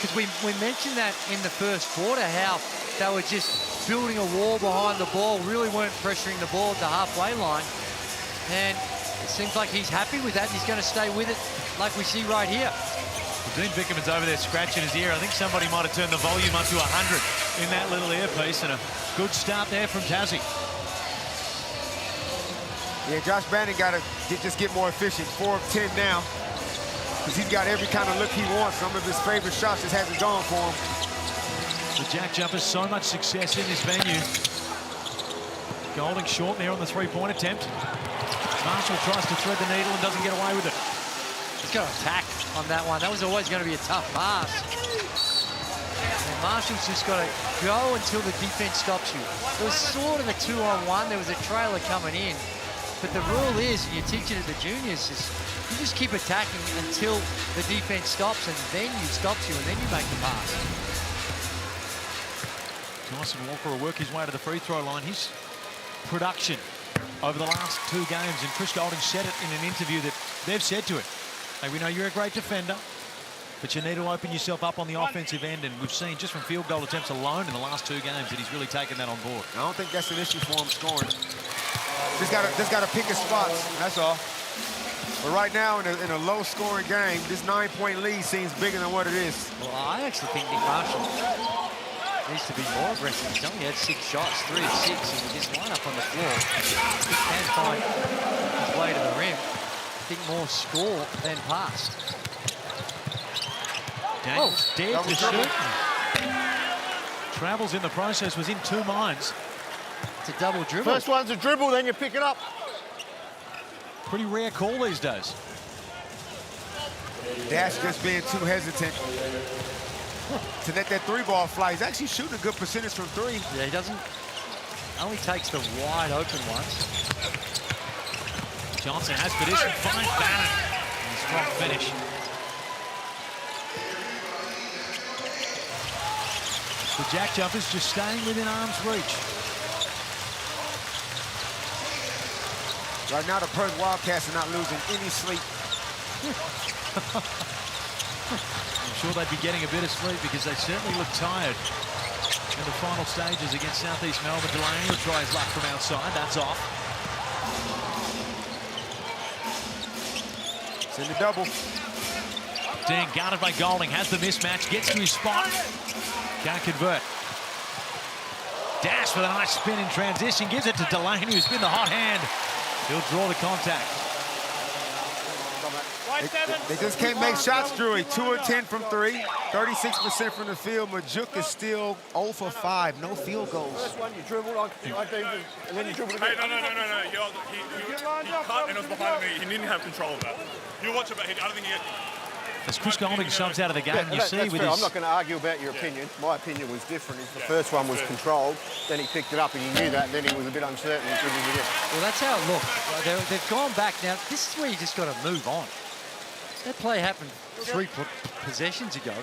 because we mentioned that in the first quarter, how they were just building a wall behind the ball, really weren't pressuring the ball at the halfway line. And it seems like he's happy with that, and he's going to stay with it like we see right here. Dean Vickerman's over there scratching his ear. I think somebody might have turned the volume up to 100 in that little earpiece, and a good start there from Tassie. Yeah, Josh Bannon got to just get more efficient. 4 of 10 now, because he's got every kind of look he wants. Some of his favorite shots just hasn't gone for him. The JackJumpers, so much success in this venue. Golding short there on the three-point attempt. Marshall tries to thread the needle and doesn't get away with it. He's got to attack on that one. That was always going to be a tough pass. And Marshall's just got to go until the defense stops you. It was sort of a 2-on-1. There was a trailer coming in. But the rule is, and you teach it at the juniors, is you just keep attacking until the defense stops, and then he stops you, and then you make the pass. Tyson Walker will work his way to the free throw line. His production over the last 2 games, and Chris Golding said it in an interview that they've said to him, hey, we know you're a great defender, but you need to open yourself up on the offensive end, and we've seen just from field goal attempts alone in the last 2 games that he's really taken that on board. I don't think that's an issue for him scoring. Just gotta pick his spots, that's all. But right now, in a low-scoring game, this 9-point lead seems bigger than what it is. Well, I actually think Nick Marshall needs to be more aggressive. He's only had 6 shots, 3 of 6, and with this lineup on the floor, he can find his way to the rim. I think more score than pass. Daniels dared to shoot. Travels in the process, was in 2 minds. It's a double dribble. First one's a dribble, then you pick it up. Pretty rare call these days. Dash just being too hesitant to let that 3-ball fly. He's actually shooting a good percentage from 3. Yeah, he doesn't. Only takes the wide open ones. Johnson has position, finds Bannon. Strong finish. The JackJumpers just staying within arm's reach. Right now, the Perth Wildcats are not losing any sleep. I'm sure they'd be getting a bit of sleep because they certainly look tired in the final stages against Southeast Melbourne. Delaney will try his luck from outside. That's off. It's in the double. Dean guarded by Golding, has the mismatch, gets to his spot. Can't convert. Dash with a nice spin in transition, gives it to Delaney, who's been the hot hand. He'll draw the contact. They just can't make shots, Drewy. 2 of 10 from 3, 36% from the field. Majuk is still 0 for 5, no field goals. First one you dribble, and then you dribble again. Hey, no. He cut and it was behind me. He didn't have control of that. You watch it, but I don't think he had... As Chris Golding subs out of the game, you see with fair. his... I'm not going to argue about your opinion. My opinion was different. The first one was controlled, then he picked it up and he knew that, then he was a bit uncertain. Well, that's how it looked. They've gone back now. This is where you just got to move on. That play happened 3 possessions ago,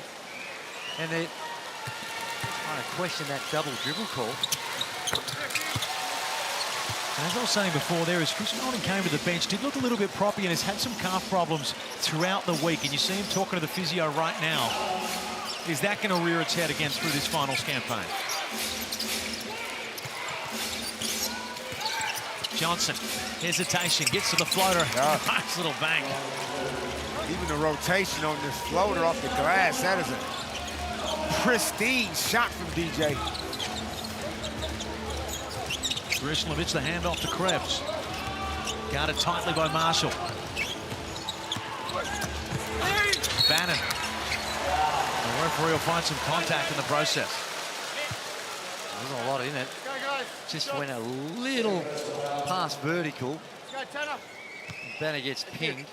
and they're trying to question that double dribble call. And as I was saying before there, as Chris Golding came to the bench, did look a little bit proppy and has had some calf problems throughout the week. And you see him talking to the physio right now. Is that going to rear its head again through this finals campaign? Johnson, hesitation, gets to the floater. Nice little bank. Even the rotation on this floater off the glass, that is a pristine shot from DJ. Grishlovich, the handoff to Krebs. Guarded tightly by Marshall. Bannon. The referee will find some contact in the process. There's a lot in it. Just went a little past vertical. Banner gets pinged.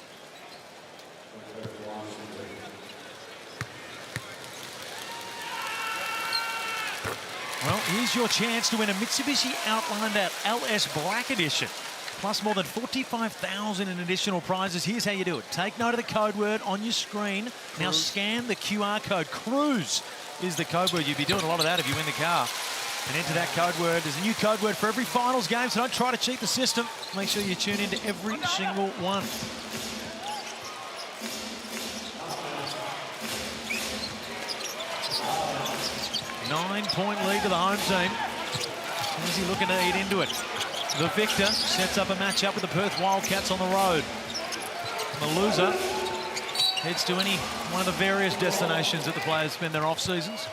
Well, here's your chance to win a Mitsubishi Outlander LS Black Edition. Plus more than 45,000 in additional prizes. Here's how you do it. Take note of the code word on your screen. Now scan the QR code. Cruise is the code word. You'd be doing a lot of that if you win the car. And enter that code word. There's a new code word for every finals game, so don't try to cheat the system. Make sure you tune into every single one. Nine-point lead to the home team. Is he looking to eat into it? The victor sets up a matchup with the Perth Wildcats on the road. The loser heads to any one of the various destinations that the players spend their off seasons.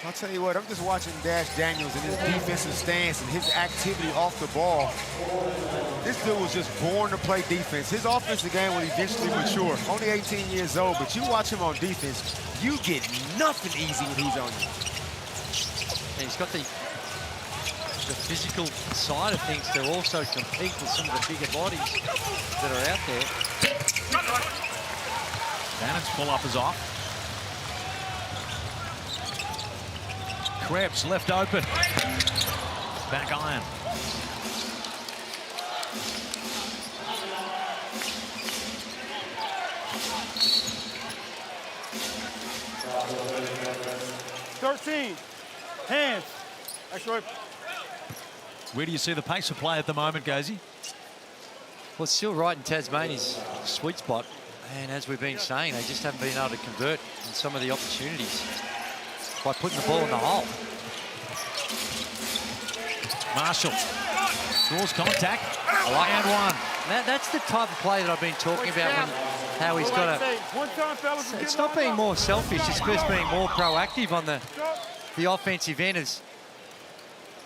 I'll tell you what, I'm just watching Dash Daniels and his defensive stance and his activity off the ball. This dude was just born to play defense. His offensive game will eventually mature. Only 18 years old, but you watch him on defense, you get nothing easy when he's on you. And he's got the physical side of things to also compete with some of the bigger bodies that are out there. Bannon's pull-up is off. Krebs left open. Back iron. Hands. Actually. Where do you see the pace of play at the moment, Gazy? Well, it's still right in Tasmania's sweet spot. And as we've been saying, they just haven't been able to convert in some of the opportunities by putting the ball in the hole. Marshall draws contact. And one. That's the type of play that I've been talking about, how he's got to... It's not being more selfish, it's just being more proactive on the offensive end.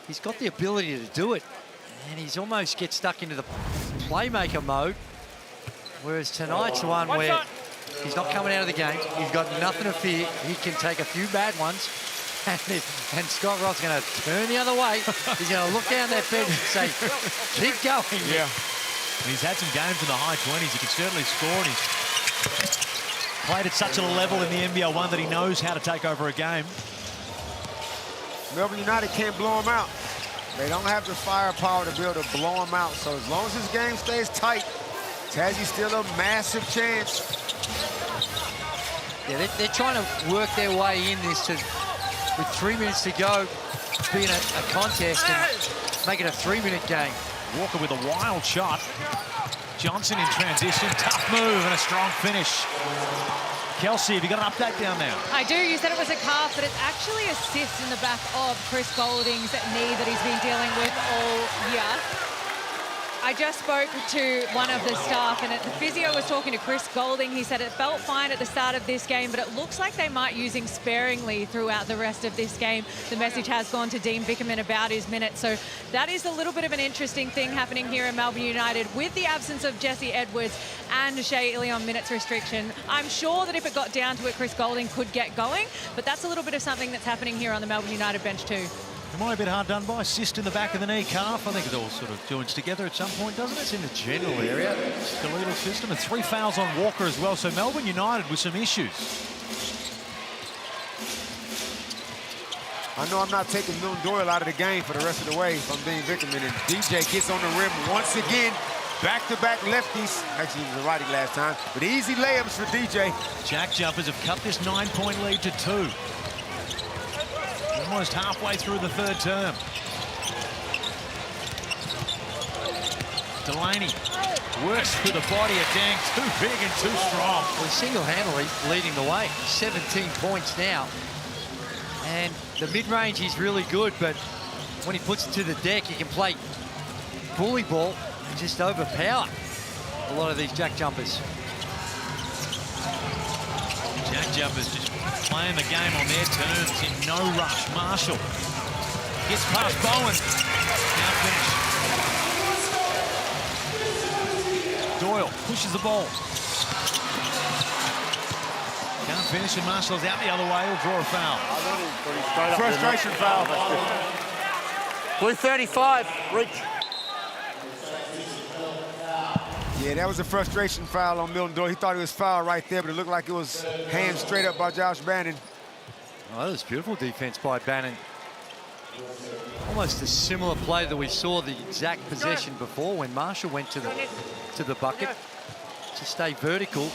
He's got the ability to do it, and he's almost gets stuck into the playmaker mode, whereas tonight's one where he's not coming out of the game, he's got nothing to fear, he can take a few bad ones, and Scott Roth's going to turn the other way. He's going to look down that bench and say, keep going. Yeah. And he's had some games in the high 20s. He can certainly score, and he's played at such a level in the NBL 1 that he knows how to take over a game. Melbourne United can't blow him out. They don't have the firepower to be able to blow him out. So as long as this game stays tight, Tassie's still a massive chance. Yeah, they're trying to work their way in this to, with 3 minutes to go, being a contest and make it a 3-minute game. Walker with a wild shot. Johnson in transition, tough move and a strong finish. Kelsey, have you got an update down there? I do. You said it was a calf, but it's actually a cyst in the back of Chris Golding's knee that he's been dealing with all year. I just spoke to one of the staff, and the physio was talking to Chris Golding. He said it felt fine at the start of this game, but it looks like they might use him sparingly throughout the rest of this game. The message has gone to Dean Bickerman about his minutes. So that is a little bit of an interesting thing happening here in Melbourne United with the absence of Jesse Edwards and Shea Ili on minutes restriction. I'm sure that if it got down to it, Chris Golding could get going, but that's a little bit of something that's happening here on the Melbourne United bench too. Am I a bit hard done by? Cyst in the back of the knee, calf. I think it all sort of joins together at some point, doesn't it? It's in the general area. Skeletal system, and 3 fouls on Walker as well. So Melbourne United with some issues. I know I'm not taking Milton Doyle out of the game for the rest of the way if I'm being Vickerman. And DJ gets on the rim once again. Back-to-back lefties. Actually, he was righty last time. But easy layups for DJ. JackJumpers have cut this 9-point lead to 2. Almost halfway through the third term. Delaney works through the body of Dang. Too big and too strong. Well, he's single-handedly leading the way. 17 points now. And the mid-range is really good, but when he puts it to the deck, he can play bully ball and just overpower a lot of these JackJumpers. JackJumpers just playing the game on their terms in no rush. Marshall gets past Bowen. Now finish. Doyle pushes the ball. Can't finish, and Marshall's out the other way. He'll draw a foul. Frustration foul. Blue 35, reach. Yeah, that was a frustration foul on Milton Doyle. He thought it was foul right there, but it looked like it was hands straight up by Josh Bannon. Oh, that was beautiful defense by Bannon. Almost a similar play that we saw the exact possession before when Marshall went to the bucket to stay vertical.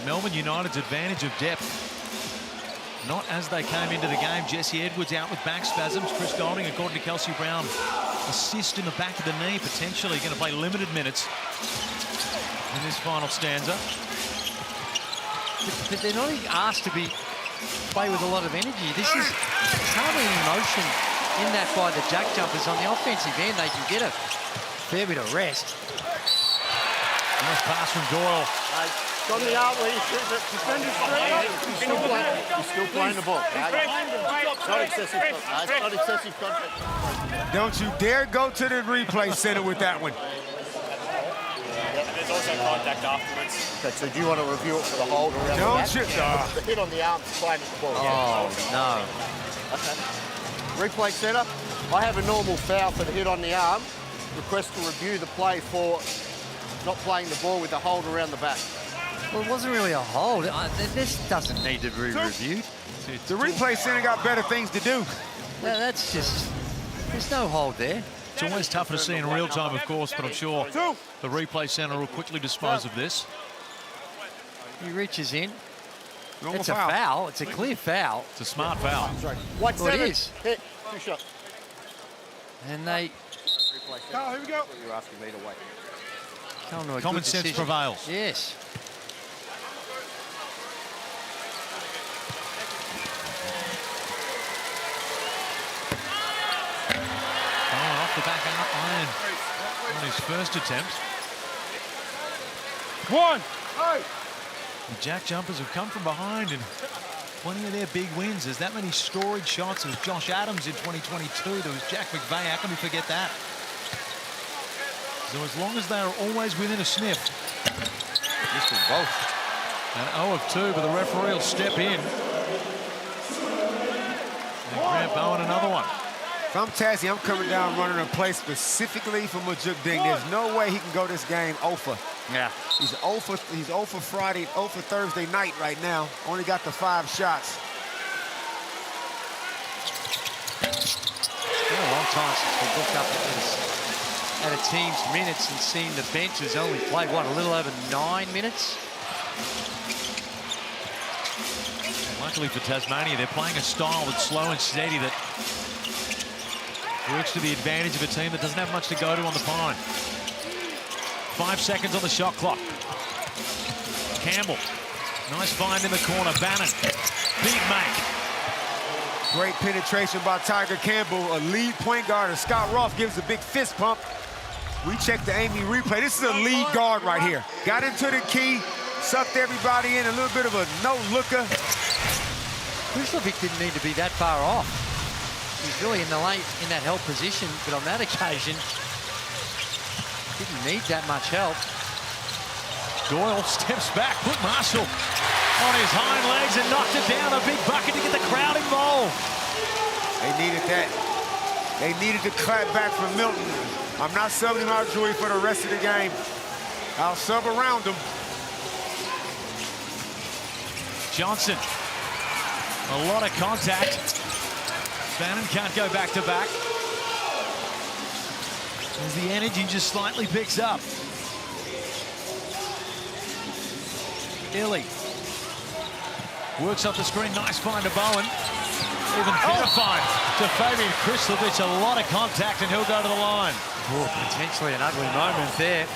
Melbourne United's advantage of depth. Not as they came into the game. Jesse Edwards out with back spasms. Chris Golding, according to Kelsey Brown, assist in the back of the knee, potentially going to play limited minutes in this final stanza. But they're not asked to play with a lot of energy. There's hardly any motion in that by the JackJumpers. On the offensive end, they can get a fair bit of rest. Nice pass from Doyle. On the arm where you shoot the defender's straight. He's still playing the ball. It's not excessive contact. It's not excessive contact. Don't you dare go to the replay center with that one. And there's also contact afterwards. Okay, so do you want to review it for the hold around the back? The hit on the arm is playing the ball. Oh, no. Okay. Replay center. I have a normal foul for the hit on the arm. Request to review the play for not playing the ball with the hold around the back. Well, it wasn't really a hold. This doesn't need to be reviewed. The replay center got better things to do. No, that's just... There's no hold there. It's always tougher to see in real time, of course, but I'm sure the replay center will quickly dispose of this. He reaches in. Normal It's a foul. It's a clear foul. It's a smart foul. White Well, it seven. is. Hit. 2 shots. And they Here we go. You're asking me to wait. come to a Common good sense decision. prevails. Yes. Off the back iron on his first attempt. The JackJumpers have come from behind in plenty of their big wins. There's that many storied shots. There was Josh Adams in 2022. There was Jack McVeigh. How can we forget that? So as long as they are always within a sniff. Missed them both. And 0 of 2, but the referee will step in. And Grant Bowen another one. If I'm Tassie, I'm coming down running a play specifically for Majuk Ding. There's no way he can go this game 0 for. Yeah. He's 0 for Friday, 0 for Thursday night right now. Only got the 5 shots. It's been a long time since we looked up at a team's minutes and seen the benches only play, what, a little over 9 minutes? Luckily for Tasmania, they're playing a style that's slow and steady that works to the advantage of a team that doesn't have much to go to on the pine. 5 seconds on the shot clock. Campbell, nice find in the corner. Bannon, big make. Great penetration by Tiger Campbell. A lead point guard, and Scott Roth gives a big fist pump. We check the Amy replay. This is a lead guard right here. Got into the key, sucked everybody in, a little bit of a no-looker. Kuzlovic didn't need to be that far off. He's really in that help position, but on that occasion, didn't need that much help. Doyle steps back, put Marshall on his hind legs and knocked it down. A big bucket to get the crowd involved. They needed that. They needed to clap back from Milton. I'm not subbing out Joey for the rest of the game. I'll sub around him. Johnson. A lot of contact. Bannon can't go back to back. As the energy just slightly picks up. Illy works up the screen. Nice find to Bowen. Even better find to Fabian Krislovic. A lot of contact, and he'll go to the line. Oh, potentially an ugly moment there.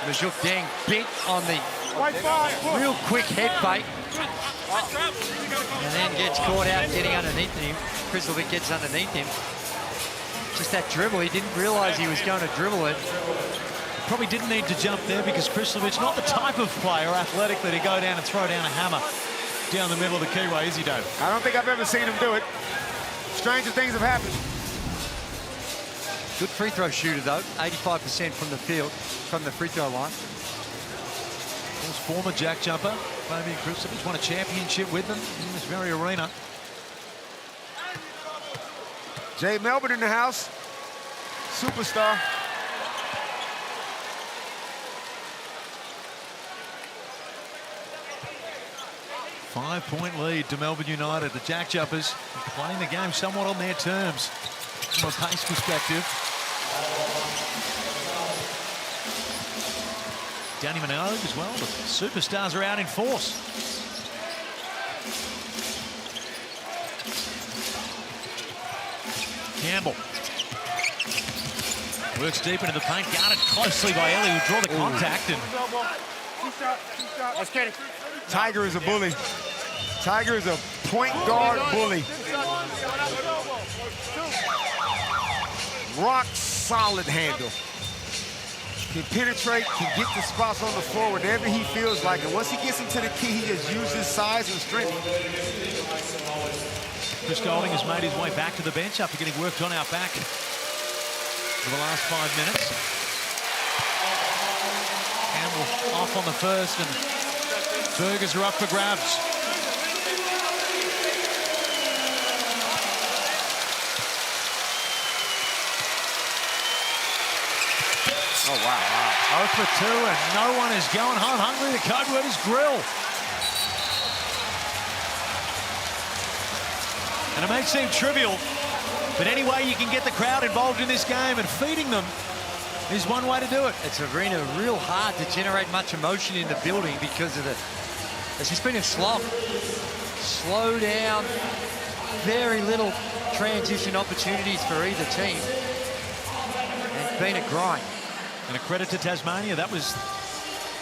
Majuk Deng bit on the real quick head fake. And then gets caught out getting underneath him. Krislovic gets underneath him. Just that dribble, he didn't realise he was going to dribble it. Probably didn't need to jump there because Krislovic, not the type of player athletically to go down and throw down a hammer down the middle of the keyway, is he, Dave? I don't think I've ever seen him do it. Stranger things have happened. Good free throw shooter, though. 85% from the field, from the free throw line. Of course, former Jack jumper, Fabian Krislovic, won a championship with them in this very arena. Jay Melbourne in the house. Superstar. Five-point lead to Melbourne United. The JackJumpers playing the game somewhat on their terms from a pace perspective. Danny Minogue as well. The superstars are out in force. Campbell works deep into the paint, guarded closely by Ellie, who draw the contact. And Tiger is a bully. Tiger is a point guard bully. Rock solid handle. Can penetrate, can get the spots on the floor whenever he feels like it. Once he gets into the key, he just uses his size and strength. Chris Golding has made his way back to the bench after getting worked on out back for the last 5 minutes. Campbell off on the first, and burgers are up for grabs. Oh, wow. 0 for 2, and no one is going home hungry. The code word is grill. And it may seem trivial, but any way you can get the crowd involved in this game and feeding them is one way to do it. It's arena real hard to generate much emotion in the building because of it's just been a slump. Slow down, very little transition opportunities for either team. And it's been a grind. And a credit to Tasmania. That was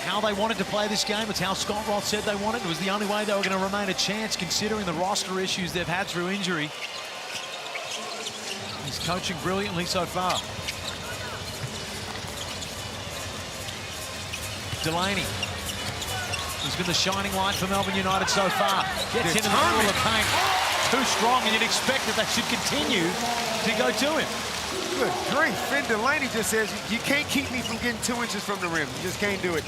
how they wanted to play this game. It's how Scott Roth said they wanted. It was the only way they were going to remain a chance considering the roster issues they've had through injury. He's coaching brilliantly so far. Delaney. He's been the shining light for Melbourne United so far. Gets into the middle of the paint. Too strong, and you'd expect that they should continue to go to him. Good grief. Finn Delaney just says, you can't keep me from getting 2 inches from the rim. You just can't do it.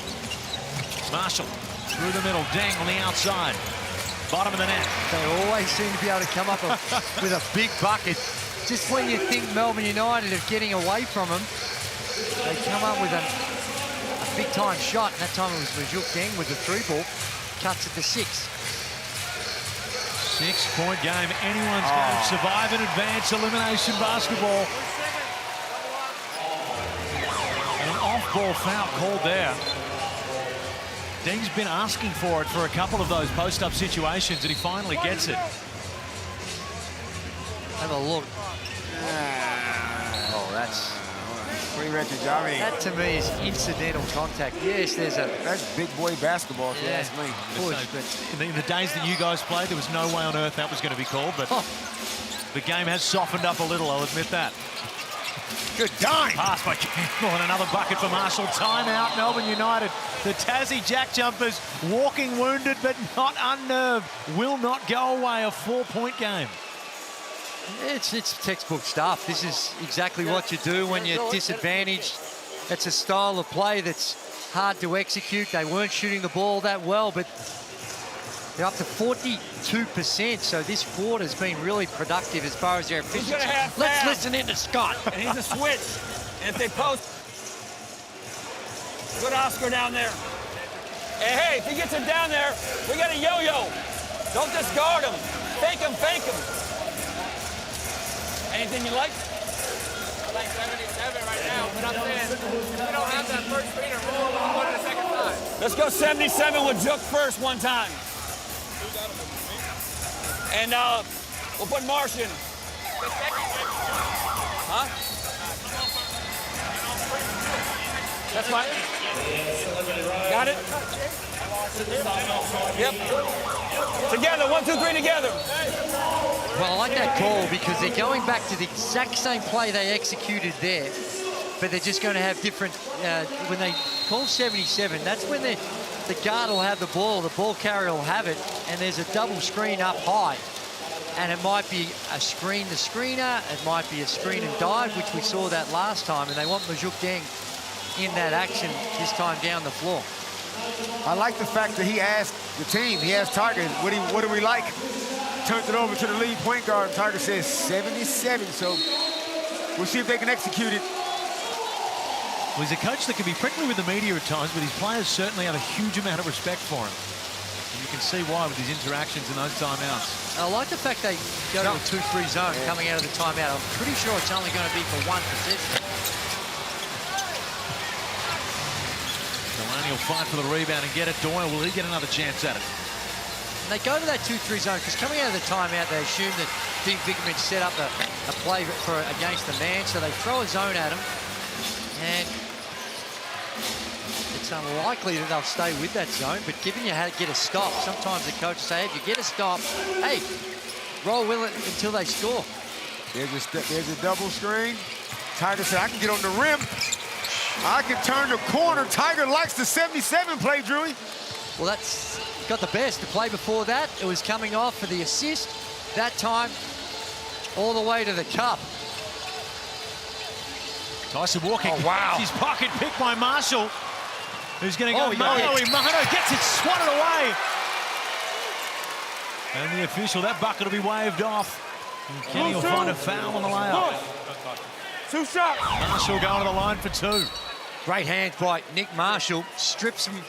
Marshall through the middle. Deng on the outside. Bottom of the net. They always seem to be able to come up with a big bucket. Just when you think Melbourne United are getting away from them, they come up with a big-time shot. And that time it was Majuk Deng with the 3-ball. Cuts it to 6. 6-point game. Anyone's game. Survive and advance elimination basketball. An off-ball foul called there. Deng's been asking for it for a couple of those post-up situations, and he finally gets it. Have a look. Oh, that's... That to me is incidental contact. Yes, that's big boy basketball, if you ask me. In the days that you guys played, there was no way on earth that was going to be called, but the game has softened up a little, I'll admit that. Good dime. Pass by Campbell, and another bucket for Marshall. Timeout, Melbourne United. The Tassie JackJumpers, walking wounded but not unnerved, will not go away. A 4-point game. It's textbook stuff. This is exactly what you do when you're disadvantaged. It's a style of play that's hard to execute. They weren't shooting the ball that well, but They're up to 42%, so this quarter's been really productive as far as their efficiency. Let's listen in to Scott. And he's a switch. And if they post, good Oscar down there. Hey, if he gets him down there, we got a yo-yo. Don't discard him. Fake him, fake him. Anything you like? I like 77 right now, but I'm saying if we don't have that first screener roll, we'll go to the second side. Let's go 77 with Jook first one time. And we'll put Marsh in. Huh? That's fine. Got it? Yep. Together, 1, 2, 3 together. Well, I like that call because they're going back to the exact same play they executed there, but they're just going to have different, when they call 77, that's when the guard will have the ball carrier will have it, and there's a double screen up high. And it might be a screen the screener, it might be a screen and dive, which we saw that last time, and they want Majuk Deng in that action this time down the floor. I like the fact that he asked the team, he asked Tiger, what do we like? Turns it over to the lead point guard, and Tiger says 77, so we'll see if they can execute it. Well, he's a coach that can be prickly with the media at times, but his players certainly have a huge amount of respect for him. And you can see why with his interactions in those timeouts. I like the fact they go to a 2-3 zone coming out of the timeout. I'm pretty sure it's only going to be for one possession. Delaney will fight for the rebound and get it. Doyle, will he get another chance at it? And they go to that 2-3 zone because coming out of the timeout, they assume that Dean Bigman set up a play against the man, so they throw a zone at him. And it's unlikely that they'll stay with that zone, but given you how to get a stop, sometimes the coach say, if you get a stop, hey, roll with it until they score. There's a double screen. Tiger said, I can get on the rim. I can turn the corner. Tiger likes the 77 play, Drewy. Well, that's got the best. The play before that, it was coming off for the assist. That time, all the way to the cup. Tyson Walker, oh, wow. His pocket picked by Marshall, who's going to go Mano. Mano gets it swatted away. And the official, that bucket will be waved off. And Kenny will find a foul on the layup. 2 shots. Marshall going to the line for 2. Great hands by Nick Marshall, strips him,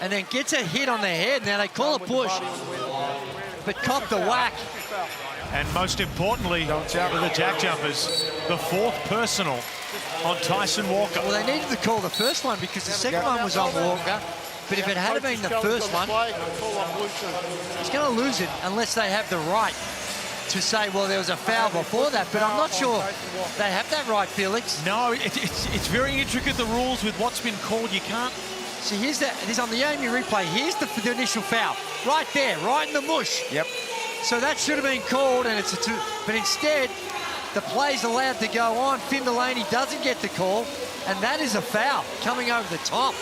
and then gets a hit on the head. Now they call a push, but copped the whack. And most importantly, for the JackJumpers, the 4th personal on Tyson Walker. Well, they needed to call the first one because the second one was on Walker. But if it had been the first one, he's going to lose it unless they have the right to say, well, there was a foul before that. But I'm not sure they have that right, Felix. No, it's very intricate, the rules with what's been called. You can't. See, here's on the Amy replay. Here's the initial foul. Right there, right in the mush. Yep. So that should have been called, and it's a 2. But instead, the play's allowed to go on. Finn Delaney doesn't get the call, and that is a foul coming over the top.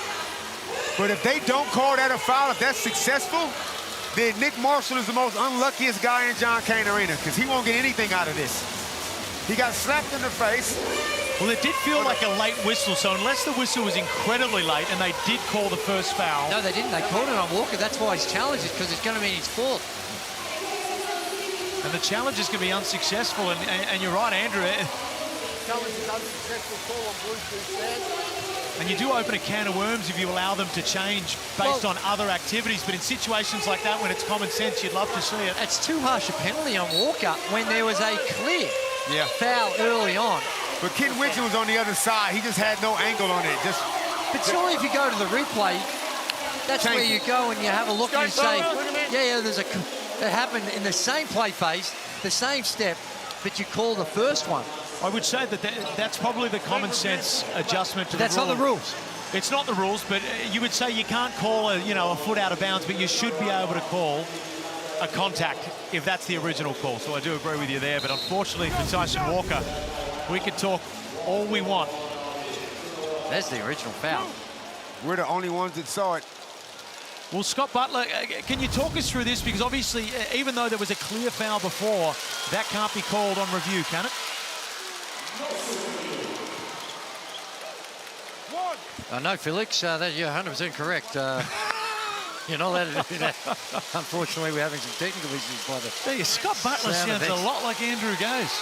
But if they don't call that a foul, if that's successful, then Nick Marshall is the most unluckiest guy in John Cain Arena because he won't get anything out of this. He got slapped in the face. Well, it did feel like a late whistle, so unless the whistle was incredibly late and they did call the first foul. No, they didn't. They called it on Walker. That's why he's challenged it, because it's going to be his fault. And the challenge is going to be unsuccessful, and you're right, Andrew. Challenge is unsuccessful, call on Blue Shoe stand. And you do open a can of worms if you allow them to change based on other activities, but in situations like that, when it's common sense, you'd love to see it. It's too harsh a penalty on Walker when there was a clear foul early on. But Ken Winston was on the other side. He just had no angle on it. But surely if you go to the replay, that's where you go and you have a look and you say, yeah, it happened in the same play phase, the same step, but you call the first one. I would say that's probably the common sense adjustment to the That's rule. not the rules. It's not the rules, but you would say you can't call a foot out of bounds, but you should be able to call a contact if that's the original call. So I do agree with you there, but unfortunately for Tyson Walker, we could talk all we want. That's the original foul. We're the only ones that saw it. Well, Scott Butler, can you talk us through this? Because obviously, even though there was a clear foul before, that can't be called on review, can it? No, Felix, you're 100% correct. You're not allowed to do that. Unfortunately, we're having some technical issues by the There you, Scott Butler sounds a lot like Andrew Gaze.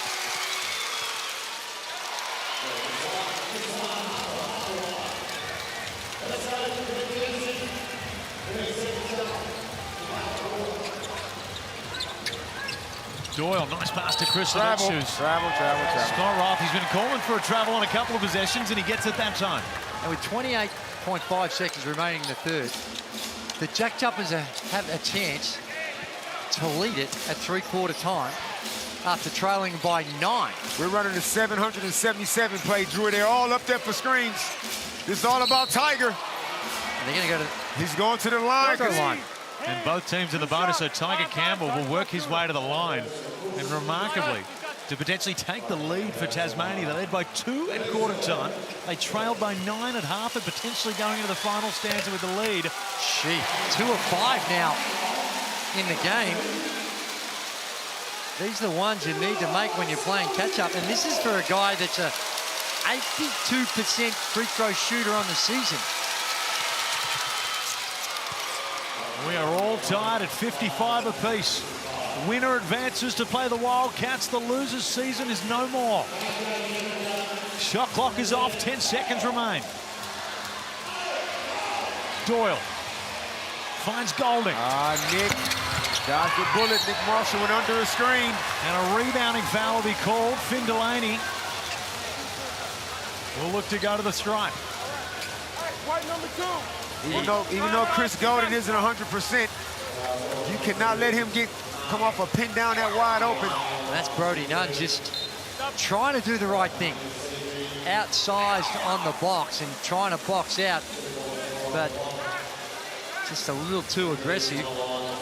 Doyle, nice pass to Chris. Travel. Scott Roth, he's been calling for a travel on a couple of possessions, and he gets it that time. And with 28.5 seconds remaining in the third, the JackJumpers have a chance to lead it at three-quarter time after trailing by 9. We're running the 777 play, Drew. They're all up there for screens. This is all about Tiger. And they're going to go to... He's going to the line. And both teams in the bonus, so Tiger Campbell will work his way to the line. And remarkably, to potentially take the lead for Tasmania. They led by 2 at quarter time. They trailed by 9 at half and potentially going into the final stanza with the lead. Gee, 2 of 5 now in the game. These are the ones you need to make when you're playing catch-up. And this is for a guy that's a 82% free throw shooter on the season. We are all tied at 55 apiece. Winner advances to play the Wildcats. The loser's season is no more. Shot clock is off. 10 seconds remain. Doyle finds Golding. Nick dodged the bullet. Nick Marshall went under a screen. And a rebounding foul will be called. Finn Delaney will look to go to the stripe. White number 2. Even though Chris Golden isn't 100%, you cannot let him come off a pin down that wide open. And that's Brody Nunn just trying to do the right thing. Outsized on the box and trying to box out, but just a little too aggressive.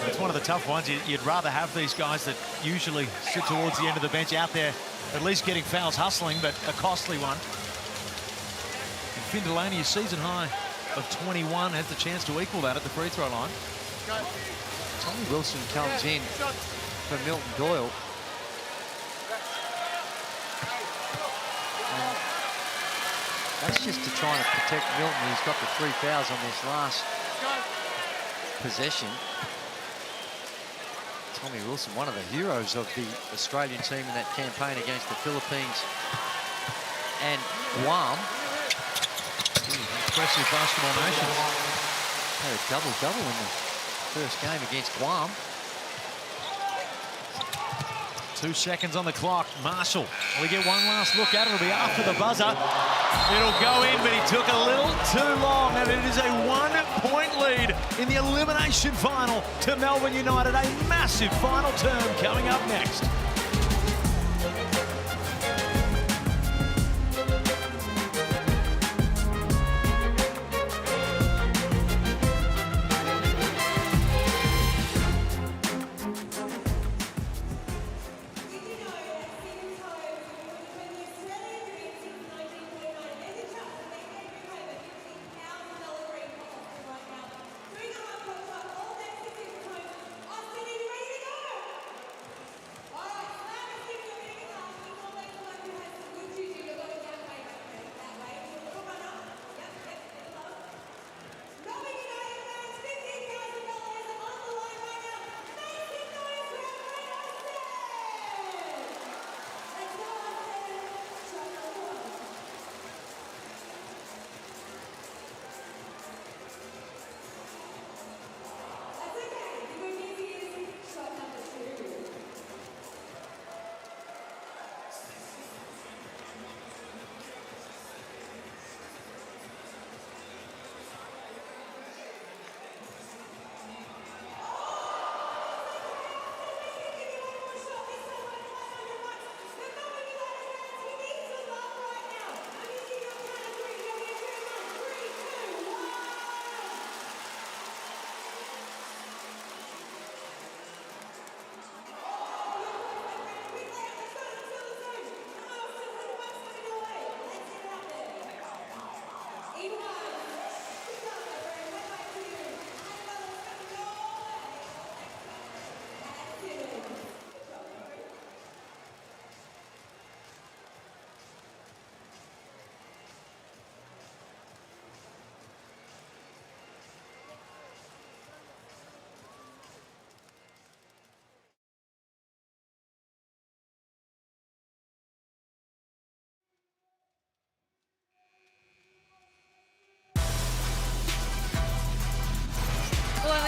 It's one of the tough ones. You'd rather have these guys that usually sit towards the end of the bench out there, at least getting fouls hustling, but a costly one. And Finn Delaney, season high of 21, has the chance to equal that at the free throw line. Tommy Wilson comes in for Milton Doyle. And that's just to try and protect Milton, who's got the 3 fouls on this last possession. Tommy Wilson, one of the heroes of the Australian team in that campaign against the Philippines and Guam. Impressive basketball nation. Had a double-double in the first game against Guam. 2 seconds on the clock. Marshall, we get one last look at it. It'll be after the buzzer. It'll go in, but he took a little too long, and it is a 1-point lead in the elimination final to Melbourne United. A massive final term coming up next.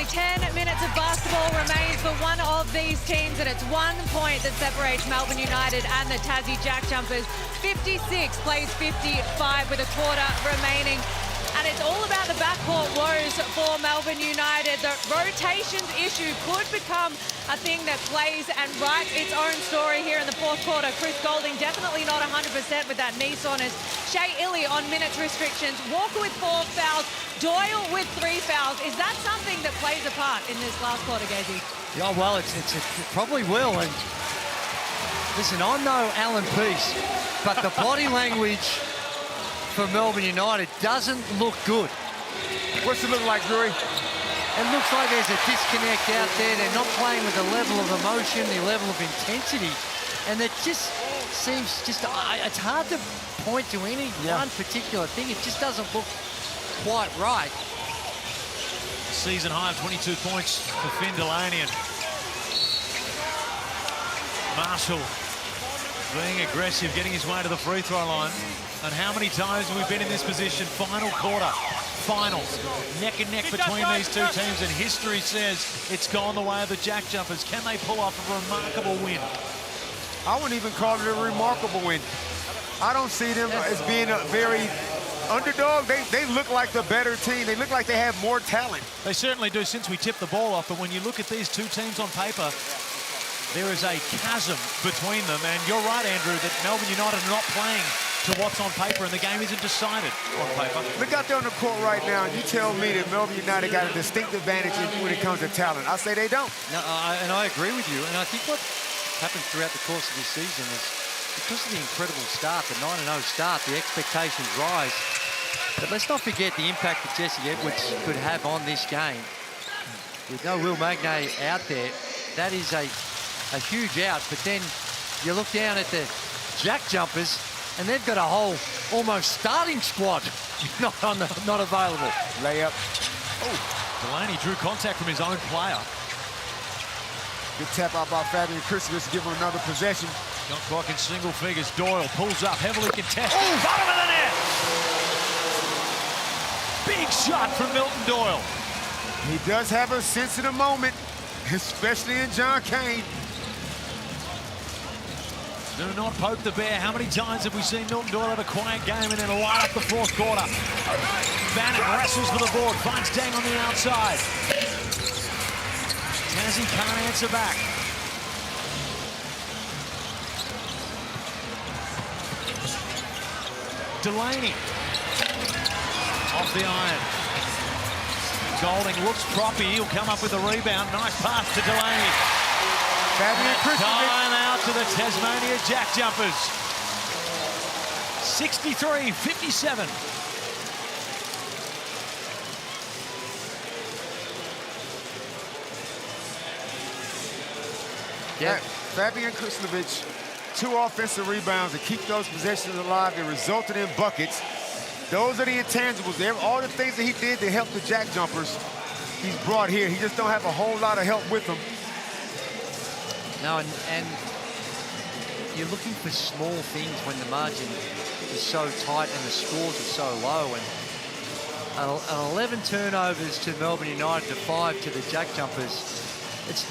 Only 10 minutes of basketball remains for one of these teams, and it's 1 point that separates Melbourne United and the Tassie JackJumpers. 56 plays 55 with a quarter remaining. And it's all about the backcourt woes for Melbourne United. The rotations issue could become a thing that plays and writes its own story here in the fourth quarter. Chris Goulding definitely not 100% with that knee soreness. Shea Illy on minutes restrictions. Walker with 4 fouls. Doyle with 3 fouls. Is that something that plays a part in this last quarter, Gazy? Yeah, well, it probably will. And listen, I'm no Alan Peace, but the body language for Melbourne United doesn't look good. What's it look like, Drury? It looks like there's a disconnect out there. They're not playing with the level of emotion, the level of intensity. And it just seems it's hard to point to any one particular thing. It just doesn't look quite right. Season high of 22 points for Finn Delaney. And Marshall being aggressive, getting his way to the free throw line. And how many times have we been in this position? Final quarter, finals, neck and neck between these two teams, and history says it's gone the way of the JackJumpers. Can they pull off a remarkable win? I wouldn't even call it a remarkable win. I don't see them as being a very underdog. They look like the better team. They look like they have more talent. They certainly do since we tipped the ball off, but when you look at these two teams on paper, there is a chasm between them, and you're right, Andrew, that Melbourne United are not playing to what's on paper, and the game isn't decided on paper. Look out there on the court right now, and you tell me that Melbourne United got a distinct advantage when it comes to talent. I say they don't. No, and I agree with you, and I think what happens throughout the course of this season is because of the incredible start, the 9-0 start, the expectations rise. But let's not forget the impact that Jesse Edwards could have on this game. With no Will Magnay out there, that is a huge out. But then you look down at the JackJumpers, and they've got a whole almost starting squad not available. Layup. Oh, Delaney drew contact from his own player. Good tap out by Fabian Christopher to give him another possession. Shot clock in single figures. Doyle pulls up, heavily contested. Bottom of the net! Big shot from Milton Doyle. He does have a sense of the moment, especially in John Kane. Do not poke the bear. How many times have we seen Milton Doyle have a quiet game and then light up the fourth quarter? Bannon wrestles for the board, finds Dang on the outside. Tassie can't answer back. Delaney off the iron. Goulding looks proppy. He'll come up with a rebound. Nice pass to Delaney. Time out to the Tasmania JackJumpers. 63-57. Yeah, Fabian Krislovic, 2 offensive rebounds to keep those possessions alive. They resulted in buckets. Those are the intangibles. All the things that he did to help the JackJumpers, he's brought here. He just don't have a whole lot of help with them. No, and you're looking for small things when the margin is so tight and the scores are so low. And 11 turnovers to Melbourne United to 5 to the JackJumpers.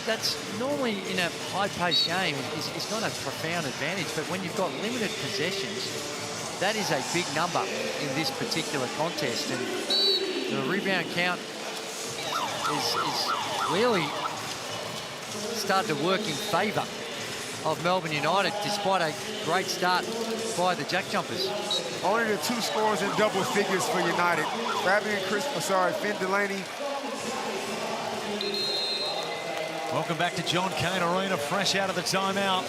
That's normally in a high-paced game is not a profound advantage, but when you've got limited possessions, that is a big number in this particular contest. And the rebound count is really started to work in favour of Melbourne United, despite a great start by the JackJumpers. Only the 2 scores in double figures for United. Finn Delaney. Welcome back to John Cain Arena, fresh out of the timeout.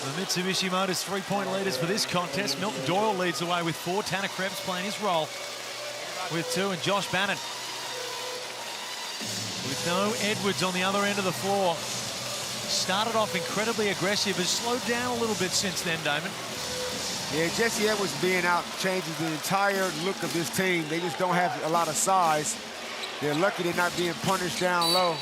The Mitsubishi Motors 3-point leaders for this contest. Milton Doyle leads the way with 4. Tanner Krebs playing his role with 2, and Josh Bannon with no Edwards on the other end of the floor. Started off incredibly aggressive, has slowed down a little bit since then, Damon. Yeah, Jesse Edwards being out changes the entire look of this team. They just don't have a lot of size. They're lucky they're not being punished down low.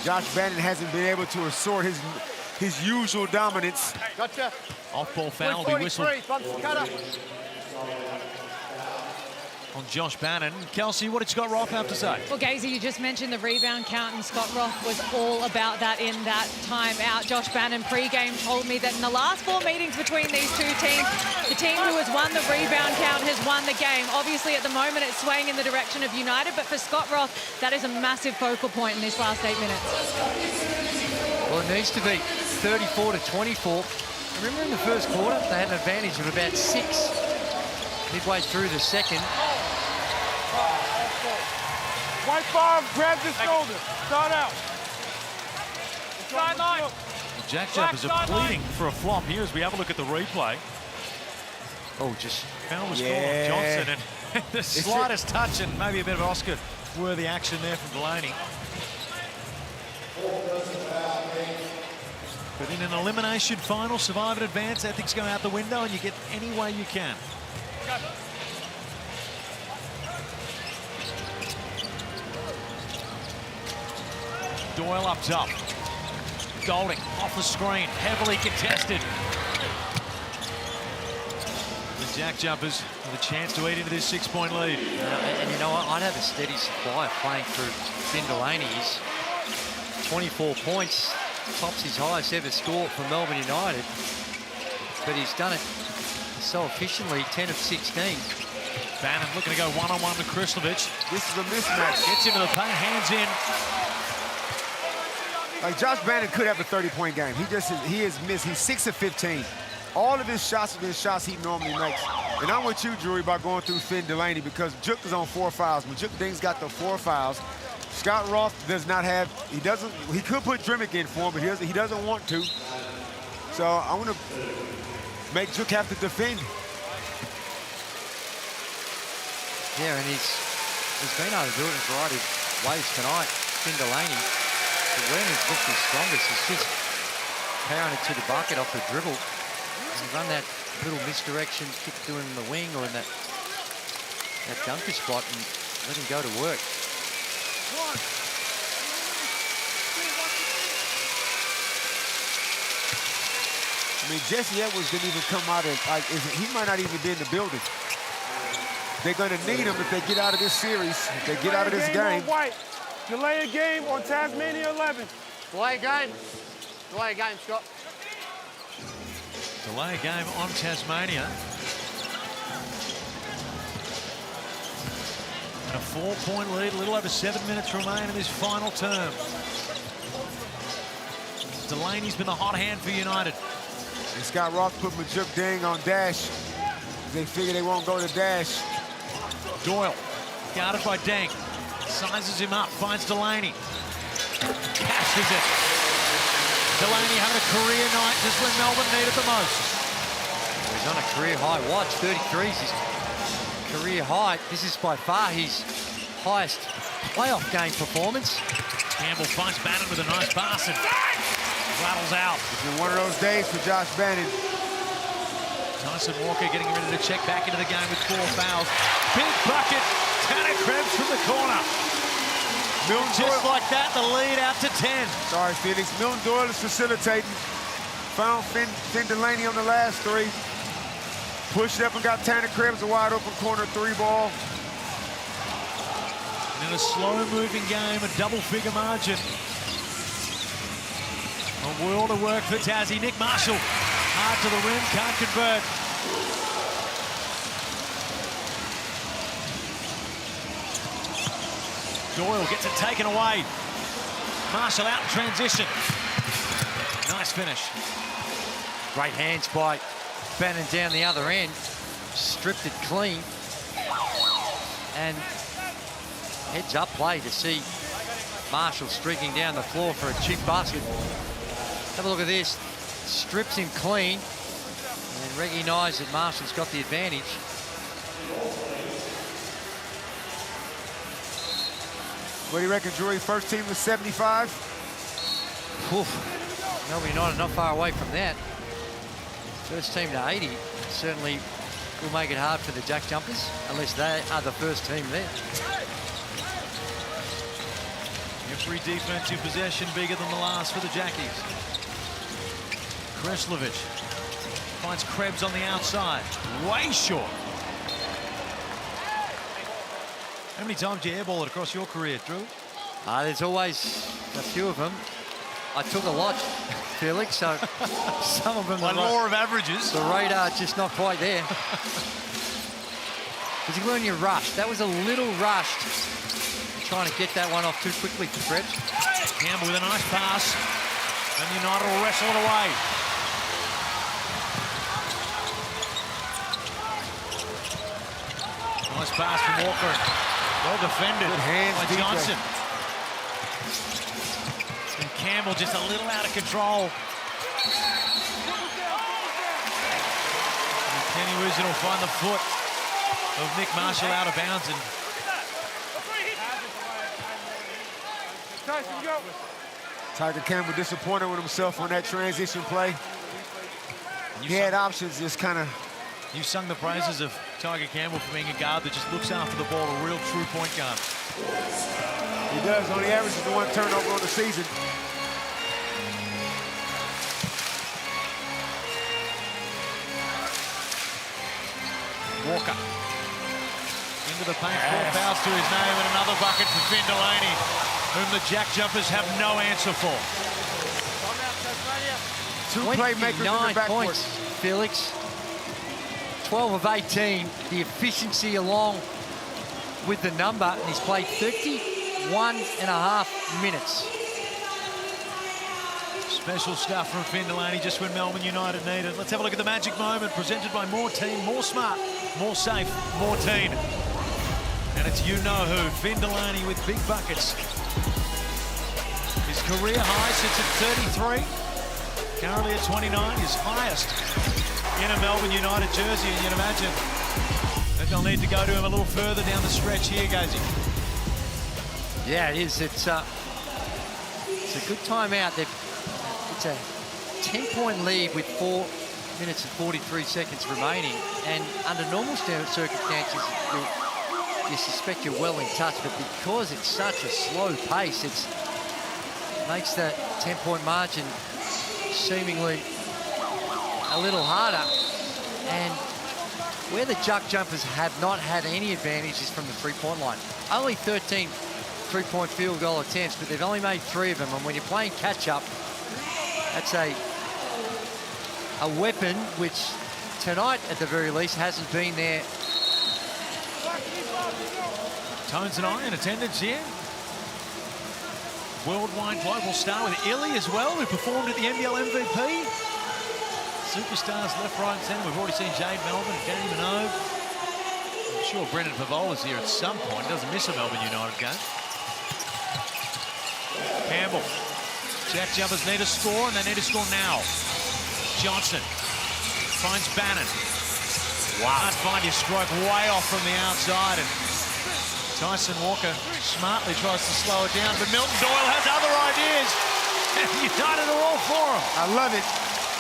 Josh Bannon hasn't been able to assort his usual dominance. Gotcha. Off-ball foul will be whistled. on Josh Bannon. Kelsey, what did Scott Roth have to say? Well, Gazy, you just mentioned the rebound count, and Scott Roth was all about that in that time out. Josh Bannon pre-game told me that in the last 4 meetings between these two teams, the team who has won the rebound count has won the game. Obviously, at the moment, it's swaying in the direction of United, but for Scott Roth, that is a massive focal point in this last 8 minutes. Well, it needs to be 34 to 24. Remember in the first quarter, they had an advantage of about 6 midway through the second. White five, grab the shoulder. Start out. Sideline. The JackJumpers are pleading for a flop here as we have a look at the replay. Oh, just foul was called on Johnson, and the slightest touch and maybe a bit of Oscar-worthy action there from Delaney. But in an elimination final, survive and advance, ethics go out the window and you get any way you can. Doyle up top. Golding off the screen, heavily contested. The JackJumpers with a chance to eat into this 6-point lead. And you know what? I'd have a steady supply of playing through Finn Delaney. He's 24 points, tops his highest ever score for Melbourne United. But he's done it so efficiently, 10 of 16. Bannon looking to go one-on-one to Krislovic. This is a mismatch. Gets into the paint, hands in. Like Josh Bannon could have a 30-point game. He has missed. He's 6 of 15. All of his shots have been shots he normally makes. And I'm with you, Drury, by going through Finn Delaney because Juk is on 4 fouls. Majuk Ding's got the 4 fouls. Scott Roth does not have. He could put Drimmick in for him, but he doesn't want to. So I want to make Juk have to defend. Yeah, and he's been able to do it in a variety of ways tonight. Finn Delaney, but when he's looked his strongest, he's just powering it to the bucket off the dribble. And run that little misdirection kick to him in the wing or in that dunker spot and let him go to work. I mean, Jesse Edwards didn't even come out of, he might not even be in the building. They're going to need him if they get out of this series, if they get out of this game. Delay a game on Tasmania 11. Delay a game. Delay a game, Scott. Delay a game on Tasmania. And a 4-point lead, a little over 7 minutes remain in this final term. Delaney's been the hot hand for United. And Scott Roth put Majuk Ding on dash. They figure they won't go to dash. Doyle, guarded by Deng. Sizes him up, finds Delaney. Cashes it. Delaney having a career night just when Melbourne needed the most. He's on a career high watch, 33 is his career high. This is by far his highest playoff game performance. Campbell finds Bannon with a nice pass and rattles out. It's been one of those days for Josh Bannon. Tyson Walker getting ready to check back into the game with 4 fouls. Big bucket, Tanner Krebs from the corner. Milton Just Doyle. like that, the lead out to 10. Sorry, Felix. Milton Doyle is facilitating. Found Finn Delaney on the last 3. Pushed up and got Tanner Krebs a wide open corner 3 ball. And in a slow-moving game, a double-figure margin. A world of work for Tassie. Nick Marshall, hard to the rim, can't convert. Doyle gets it taken away. Marshall out in transition. Nice finish. Great hands by Bannon down the other end. Stripped it clean. And heads up play to see Marshall streaking down the floor for a cheap basket. Have a look at this. Strips him clean and recognise that Marshall's got the advantage. What do you reckon, Drury? First team was 75? Oof. Melbourne United not far away from that. First team to 80 certainly will make it hard for the JackJumpers unless they are the first team there. Every defensive possession bigger than the last for the Jackies. Krislovic finds Krebs on the outside. Way short. How many times do you airball it across your career, Drew? There's always a few of them. I took a lot, Felix, so some of them... By law of averages. The radar just not quite there. Because when you're rushed, that was a little rushed. Trying to get that one off too quickly, Fred. Campbell with a nice pass. And United will wrestle it away. Nice pass from Walker. Well defended by Johnson. And Campbell just a little out of control. And Kenny Wizard will find the foot of Nick Marshall out of bounds. And Tiger Campbell disappointed with himself on that transition play. He had options, just kind of... You sung the praises of Tiger Campbell for being a guard that just looks after the ball, a real true point guard. He does, only averages the 1 turnover on the season. Walker into the paint, 4 fouls to his name, and another bucket for Finn Delaney, whom the JackJumpers have no answer for. 2 playmakers in the backcourt. Points, Felix. 12 of 18. The efficiency along with the number, and he's played 31.5 minutes. Special stuff from Finn Delaney just when Melbourne United need it. Let's have a look at the magic moment presented by more team, more smart, more safe, more team. And it's you-know-who, Finn Delaney with big buckets. His career high sits at 33. Currently at 29, his highest in a Melbourne United jersey, and you'd imagine that they'll need to go to him a little further down the stretch here, Gazy. Yeah, it is. It's a good timeout. It's a 10-point lead with 4 minutes and 43 seconds remaining, and under normal circumstances, you suspect you're well in touch, but because it's such a slow pace, it makes that 10-point margin seemingly a little harder. And where the JackJumpers have not had any advantage is from the three-point line. Only 13 three-point field goal attempts, but they've only made 3 of them. And when you're playing catch-up, that's a weapon which tonight, at the very least, hasn't been there. Tones and I in attendance here. Worldwide global star with Illy as well, who performed at the NBL MVP. Superstars left, right and centre. We've already seen Jade Melbourne, Danny Minogue. I'm sure Brendan Pavola's here at some point. Doesn't miss a Melbourne United game. Campbell. JackJumpers need a score, and they need to score now. Johnson finds Bannon. Wow. Can't find his stroke, way off from the outside. And Tyson Walker smartly tries to slow it down, but Milton Doyle has other ideas. And United are all for him. I love it.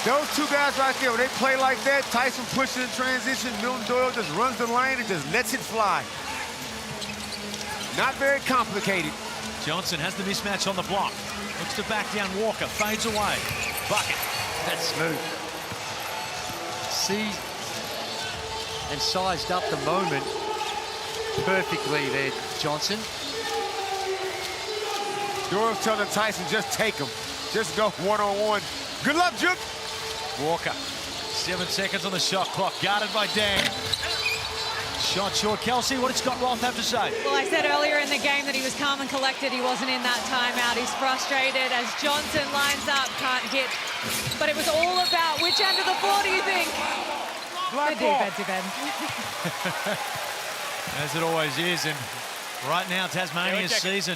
Those 2 guys right there, when they play like that, Tyson pushes in transition, Milton Doyle just runs the lane and just lets it fly. Not very complicated. Johnson has the mismatch on the block. Looks to back down Walker, fades away. Bucket. That's smooth. See and sized up the moment perfectly there, Johnson. Doyle's telling Tyson, just take him. Just go one-on-one. Good luck, Juke. Walker, 7 seconds on the shot clock, guarded by Dan. Shot short. Kelsey, what did Scott Roth have to say? Well, I said earlier in the game that he was calm and collected. He wasn't in that timeout. He's frustrated as Johnson lines up, can't hit. But it was all about which end of the floor do you think? The defensive end. As it always is, and right now Tasmania's season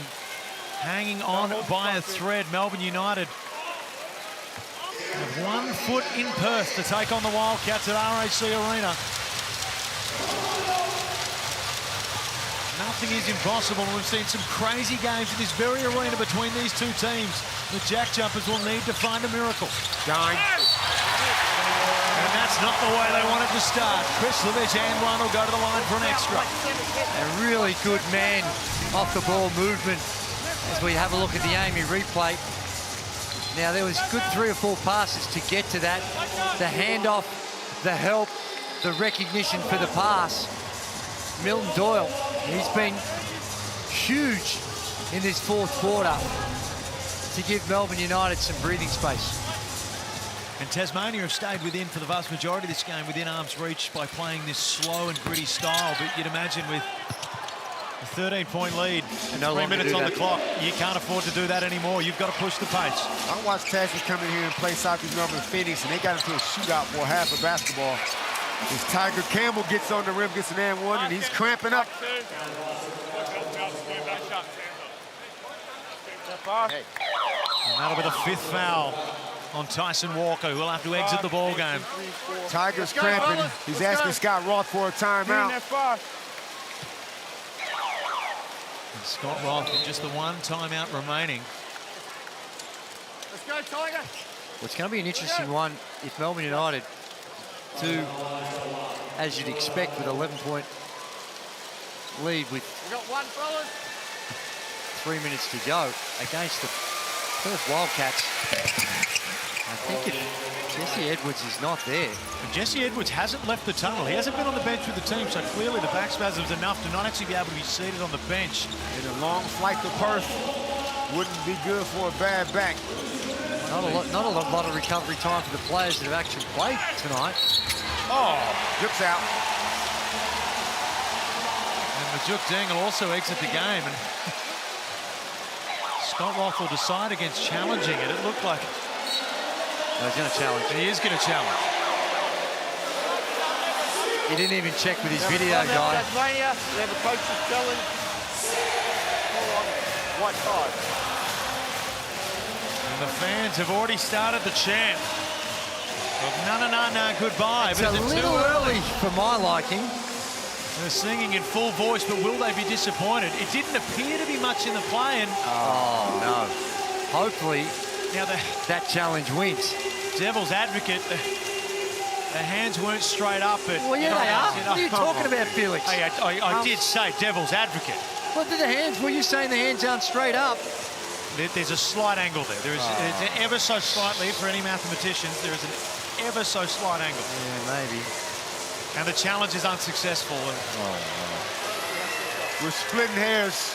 hanging on by a thread. Melbourne United have 1 foot in Perth to take on the Wildcats at RAC Arena. Nothing is impossible. We've seen some crazy games in this very arena between these 2 teams. The JackJumpers will need to find a miracle. Dime. And that's not the way they wanted to start. Chris Levitch and one will go to the line for an extra. A really good man off the ball movement as we have a look at the Amy replay. Now, there was good 3 or 4 passes to get to that. The handoff, the help, the recognition for the pass. Milton Doyle, he's been huge in this fourth quarter to give Melbourne United some breathing space. And Tasmania have stayed within for the vast majority of this game, within arm's reach, by playing this slow and gritty style. But you'd imagine with a 13-point lead and 3 minutes on the clock, you can't afford to do that anymore. You've got to push the pace. I watched Tassie come in here and play Southeast Melbourne Phoenix, and they got into a shootout for half of basketball. As Tiger Campbell gets on the rim, gets an and one, and he's cramping up. And that'll be the 5th foul on Tyson Walker, who will have to exit the ball game. Tiger's cramping. He's asking Scott Roth for a timeout. And Scott Roth with just the one timeout remaining. Let's go, Tiger. Well, it's going to be an interesting one if Melbourne United do, as you'd expect, with 11-point lead with We got one, fellas. 3 minutes to go against the Perth Wildcats. I think Jesse Edwards is not there. And Jesse Edwards hasn't left the tunnel. He hasn't been on the bench with the team, so clearly the back spasm's enough to not actually be able to be seated on the bench. And a long flight to Perth wouldn't be good for a bad back. Not a lot of recovery time for the players that have actually played tonight. Oh, Duke's out. And Majuk Deng will also exit the game. And Scott Roth will decide against challenging it. It looked like... No, he's going to challenge. He is going to challenge. He didn't even check with his video guy. Tasmania, they have a coach's challenge. White side. And the fans have already started the chant of no, goodbye. It's but a little early for my liking. They're singing in full voice, but will they be disappointed? It didn't appear to be much in the play. And oh, no. Hopefully, now that challenge wins. Devil's advocate, the hands weren't straight up. But well, yeah, they are. What are you talking about, Felix? Hey, I did say devil's advocate. What did the hands? Were you saying the hands aren't straight up? There's a slight angle there. There's ever so slightly, for any mathematicians, there is an ever so slight angle. Yeah, maybe. And the challenge is unsuccessful. And we're splitting hairs.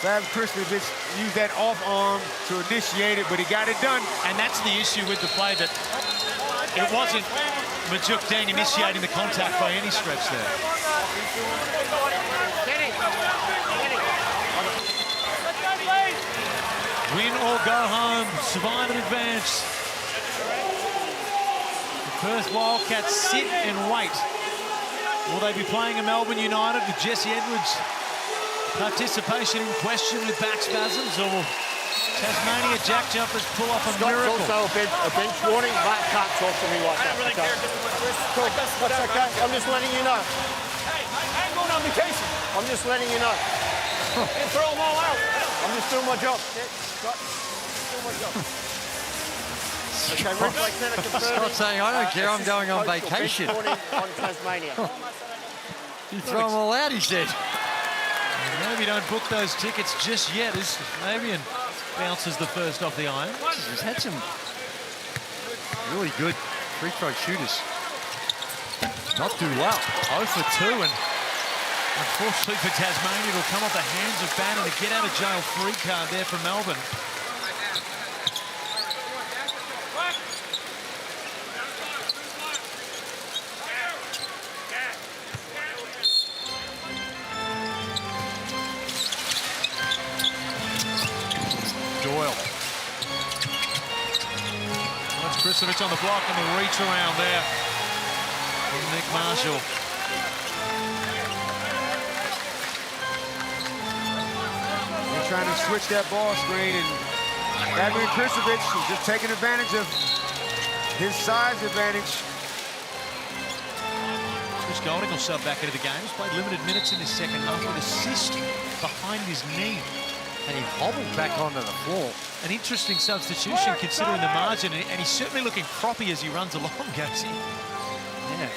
Fab Kristovich used that off arm to initiate it, but he got it done. And that's the issue with the play, that it wasn't Majuk Deng initiating the contact by any stretch there. Win or go home, survive and advance. The Perth Wildcats sit and wait. Will they be playing a Melbourne United with Jesse Edwards' participation in question with back spasms, or will Tasmania JackJumpers pull off a miracle? Also a bench warning. Mark can't talk to me like that. Okay. Cool. That's okay. I'm just letting you know. Hey, I ain't going on vacation. I'm just letting you know. And throw them all out. I'm just doing my job. Doing my job. Okay, reflex center confirming. Scott's saying, I don't care, I'm going on vacation. Bench warning on Tasmania. You throw them all out, he said. Maybe don't book those tickets just yet, as Fabian bounces the first off the iron. He's had some really good free throw shooters. Not do well. 0 for 2, and unfortunately for Tasmania, it'll come off the hands of Bannon. A get out of jail free card there for Melbourne. Doyle. That's Kristovich on the block, and the reach around there from Nick Marshall. They're trying to switch that ball screen, and Adrian Kristovich is just taking advantage of his size advantage. Chris Golding will sub back into the game. He's played limited minutes in this second half with assist behind his knee. And he hobbled back onto the floor. An interesting substitution considering the margin, and he's certainly looking proppy as he runs along, Gacy. Yeah.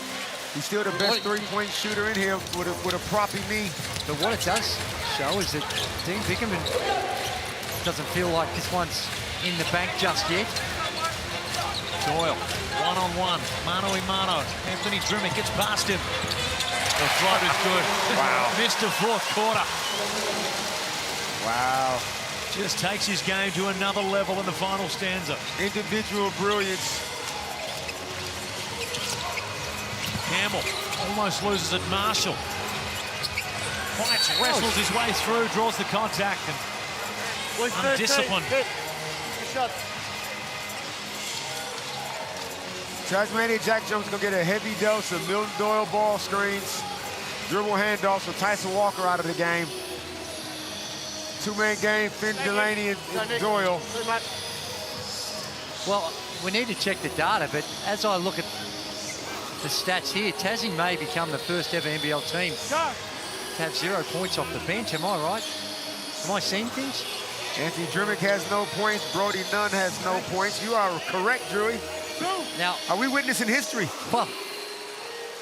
He's still the best three-point shooter in here with a proppy knee. But what it does show is that Dean Bickerman doesn't feel like this one's in the bank just yet. Doyle, one-on-one, mano-a-mano. Anthony Drimmick gets past him. The float is good. Wow. Missed a fourth quarter. Wow. Just takes his game to another level in the final stanza. Individual brilliance. Campbell almost loses at Marshall. Fights, wrestles his way through, draws the contact, and undisciplined. Tasmania JackJumpers gonna get a heavy dose of Milton Doyle ball screens, dribble handoffs with Tyson Walker out of the game. Two-man game, Finn Delaney and Doyle. Well, we need to check the data, but as I look at the stats here, Tassie may become the first ever NBL team to have 0 points off the bench. Am I right? Am I seeing things? Anthony Drimmick has no points. Brody Nunn has no points. You are correct, Drewy. Now, are we witnessing history? Well,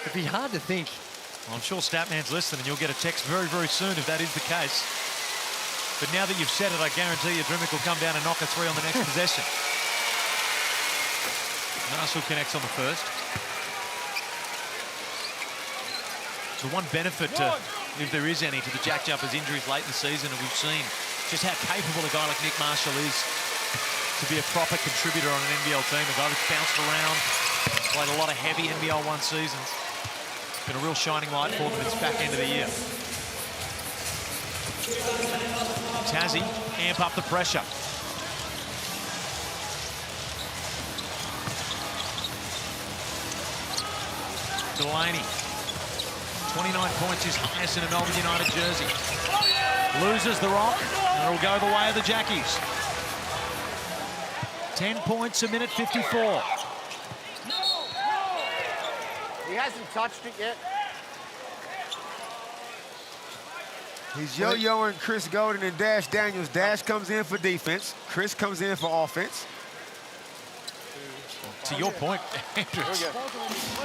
it'd be hard to think. Well, I'm sure Statman's listening, and you'll get a text very, very soon if that is the case. But now that you've said it, I guarantee you Drimmick will come down and knock a three on the next possession. Marshall connects on the first. The one benefit, if there is any, to the JackJumpers injuries late in the season, and we've seen just how capable a guy like Nick Marshall is to be a proper contributor on an NBL team, a guy that's bounced around, played a lot of heavy NBL 1 seasons. It's been a real shining light for them this back end of the year. Tassie amp up the pressure. Delaney. 29 points, his highest in a Melbourne United jersey. Loses the rock, and it'll go the way of the Jackies. 10 points a minute 54. He hasn't touched it yet. He's yo-yoing Chris Golden and Dash Daniels. Dash comes in for defense. Chris comes in for offense. To your point, Andrew,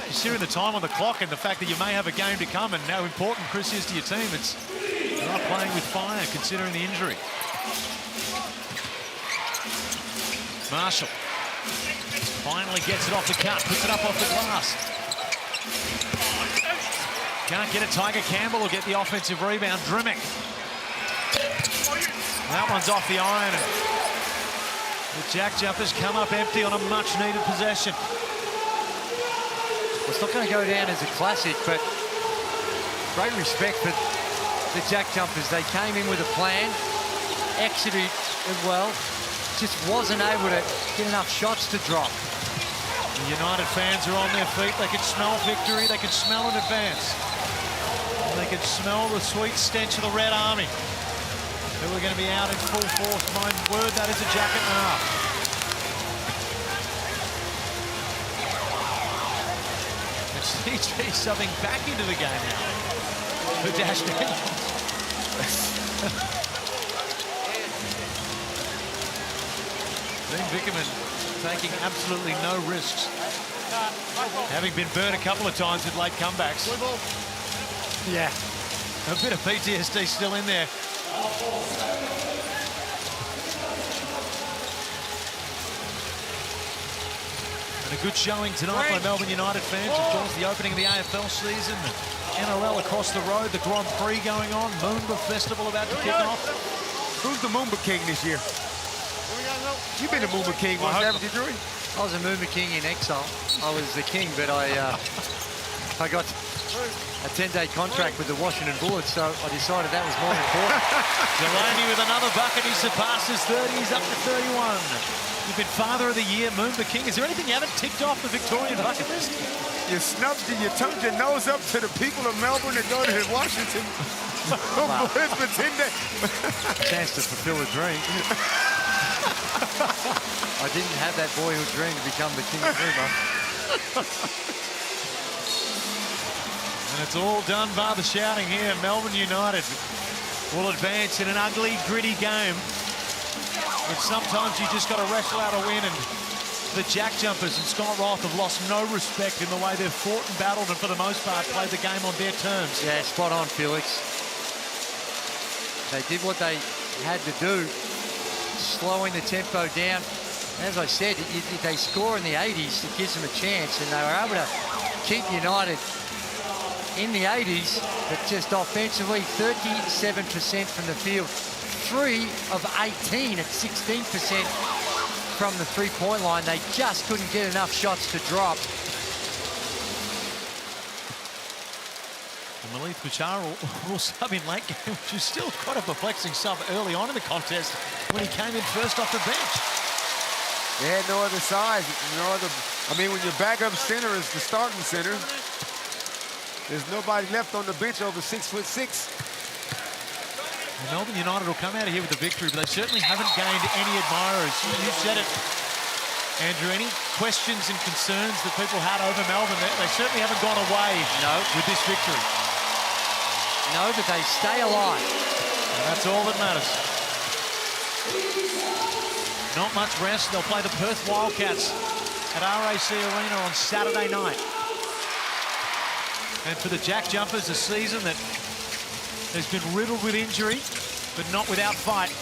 considering the time on the clock and the fact that you may have a game to come and how important Chris is to your team, you're not playing with fire considering the injury. Marshall finally gets it off the cut, puts it up off the glass. Can't get it. Tiger Campbell will get the offensive rebound. Drimmick. That one's off the iron. And the JackJumpers come up empty on a much-needed possession. Well, it's not going to go down as a classic, but great respect for the JackJumpers. They came in with a plan, executed it well, just wasn't able to get enough shots to drop. The United fans are on their feet. They can smell victory. They can smell in advance. And they can smell the sweet stench of the Red Army, who are going to be out in full force. My word, that is a jacket and a half. It's CG subbing back into the game now for Dash Daniels. Dean Vickerman taking absolutely no risks. Having been burnt a couple of times with late comebacks. Yeah. A bit of PTSD still in there. And a good showing tonight by Melbourne United fans. Of course, the opening of the AFL season, the NRL across the road, the Grand Prix going on, Moomba Festival about to kick off. Who's the Moomba King this year? You've been a Moomba King once, haven't you, Drewy? I was a Moomba King in exile. I was the king, but I got a 10-day contract with the Washington Bullets, so I decided that was more important. Delaney with another bucket. He surpasses 30. He's up to 31. You've been Father of the Year, Moomba King. Is there anything you haven't ticked off the Victorian bucket list? You snubbed and you turned your nose up to the people of Melbourne and go to Washington. Wow. For 10 days. Chance to fulfill a dream. I didn't have that boyhood dream to become the king of Moomba. And it's all done by the shouting here. Melbourne United will advance in an ugly, gritty game. But sometimes you just got to wrestle out a win, and the JackJumpers and Scott Roth have lost no respect in the way they've fought and battled and for the most part played the game on their terms. Yeah, spot on, Felix. They did what they had to do, slowing the tempo down. As I said, if they score in the 80s, it gives them a chance, and they were able to keep United in the 80s, but just offensively, 37% from the field. 3 of 18 at 16% from the three-point line. They just couldn't get enough shots to drop. Malith Bashar will sub in late game, which is still quite a perplexing sub early on in the contest when he came in first off the bench. They had no other size, no other. I mean, when your backup center is the starting center, there's nobody left on the bench over 6'6". Well, Melbourne United will come out of here with a victory, but they certainly haven't gained any admirers. You said it, Andrew. Any questions and concerns that people had over Melbourne, they certainly haven't gone away with this victory. No, but they stay alive. And that's all that matters. Not much rest. They'll play the Perth Wildcats at RAC Arena on Saturday night. And for the JackJumpers, a season that has been riddled with injury, but not without fight.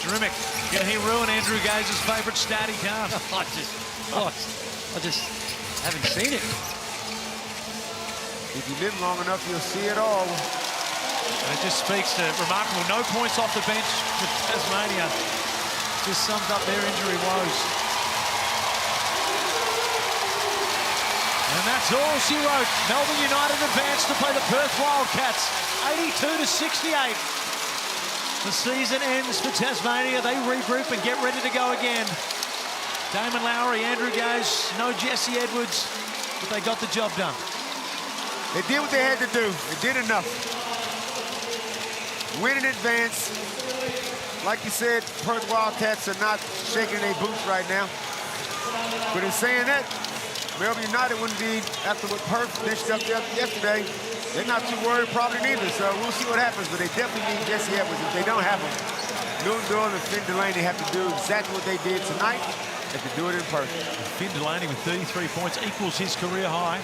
Drimic, can he ruin Andrew Gaze's favourite stat? He can't. I just haven't seen it. If you live long enough, you'll see it all. And it just speaks to remarkable. No points off the bench for Tasmania. Just sums up their injury woes. And that's all she wrote. Melbourne United advanced to play the Perth Wildcats, 82-68. The season ends for Tasmania. They regroup and get ready to go again. Damon Lowry, Andrew Gaze, no Jesse Edwards, but they got the job done. They did what they had to do. They did enough. Win in advance. Like you said, Perth Wildcats are not shaking their boots right now. But in saying that, Melbourne United wouldn't be, after what Perth dished up yesterday, they're not too worried probably neither. So we'll see what happens, but they definitely need Jesse Edwards. If they don't have him, Milton Doyle and Finn Delaney have to do exactly what they did tonight. They can do it in Perth. Finn Delaney with 33 points equals his career high.